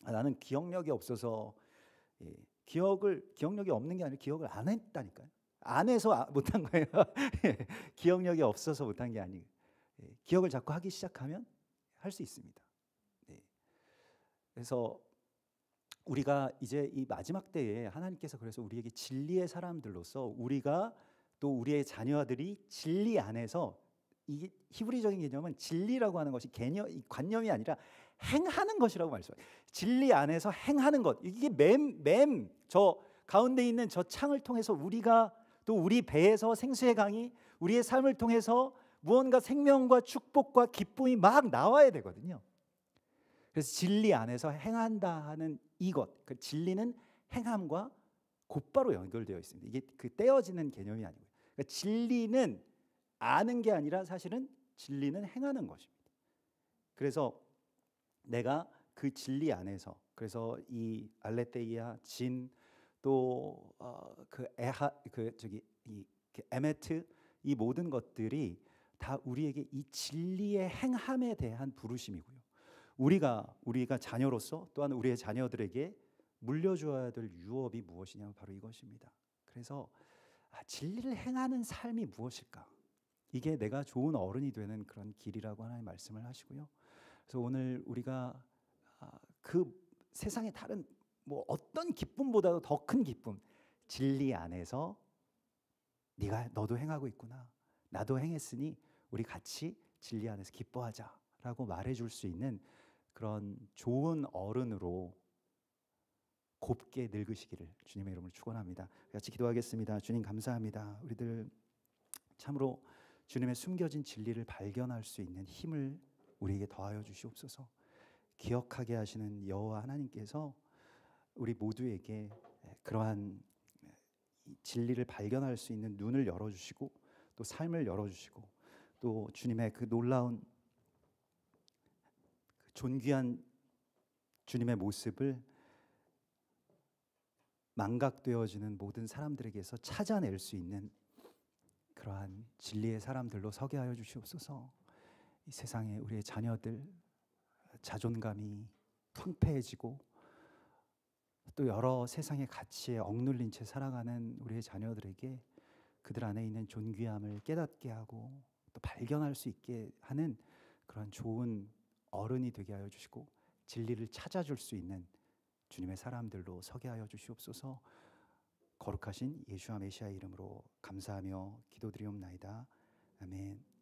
S3: 나는 기억력이 없어서, 기억력이 없는 게 아니라 기억을 안 했다니까요. 안 해서 못한 거예요. 기억력이 없어서 못한 게 아니에요. 기억을 자꾸 하기 시작하면 할 수 있습니다. 그래서 우리가 이제 이 마지막 때에 하나님께서 그래서 우리에게 진리의 사람들로서, 우리가 또 우리의 자녀들이 진리 안에서, 이게 히브리적인 개념은 진리라고 하는 것이 관념이 아니라 행하는 것이라고 말씀해요. 진리 안에서 행하는 것. 이게 저 가운데 있는 저 창을 통해서 우리가 또 우리 배에서 생수의 강이 우리의 삶을 통해서 무언가 생명과 축복과 기쁨이 막 나와야 되거든요. 그래서 진리 안에서 행한다 하는 이것, 그 진리는 행함과 곧바로 연결되어 있습니다. 이게 그 떼어지는 개념이 아니고요. 그러니까 진리는 아는 게 아니라 사실은 진리는 행하는 것입니다. 그래서 내가 그 진리 안에서, 그래서 이 알레테이아, 진, 또 에메트, 이 모든 것들이 다 우리에게 이 진리의 행함에 대한 부르심이고요. 우리가 자녀로서 또한 우리의 자녀들에게 물려주어야 될 유업이 무엇이냐면 바로 이것입니다. 그래서 진리를 행하는 삶이 무엇일까? 이게 내가 좋은 어른이 되는 그런 길이라고 하나님 말씀을 하시고요. 그래서 오늘 우리가 그 세상의 다른 어떤 기쁨보다도 더 큰 기쁨, 진리 안에서 너도 행하고 있구나, 나도 행했으니 우리 같이 진리 안에서 기뻐하자라고 말해줄 수 있는 그런 좋은 어른으로 곱게 늙으시기를 주님의 이름으로 축원합니다. 같이 기도하겠습니다. 주님 감사합니다. 우리들 참으로 주님의 숨겨진 진리를 발견할 수 있는 힘을 우리에게 더하여 주시옵소서. 기억하게 하시는 여호와 하나님께서 우리 모두에게 그러한 진리를 발견할 수 있는 눈을 열어주시고 또 삶을 열어주시고 또 주님의 그 놀라운 존귀한 주님의 모습을 망각되어지는 모든 사람들에게서 찾아낼 수 있는 그러한 진리의 사람들로 서게 하여 주시옵소서. 이 세상에 우리의 자녀들 자존감이 황폐해지고 또 여러 세상의 가치에 억눌린 채 살아가는 우리의 자녀들에게 그들 안에 있는 존귀함을 깨닫게 하고 또 발견할 수 있게 하는 그런 좋은 어른이 되게 하여 주시고 진리를 찾아줄 수 있는 주님의 사람들로 서게 하여 주시옵소서. 거룩하신 예수와 메시아의 이름으로 감사하며 기도드리옵나이다. 아멘.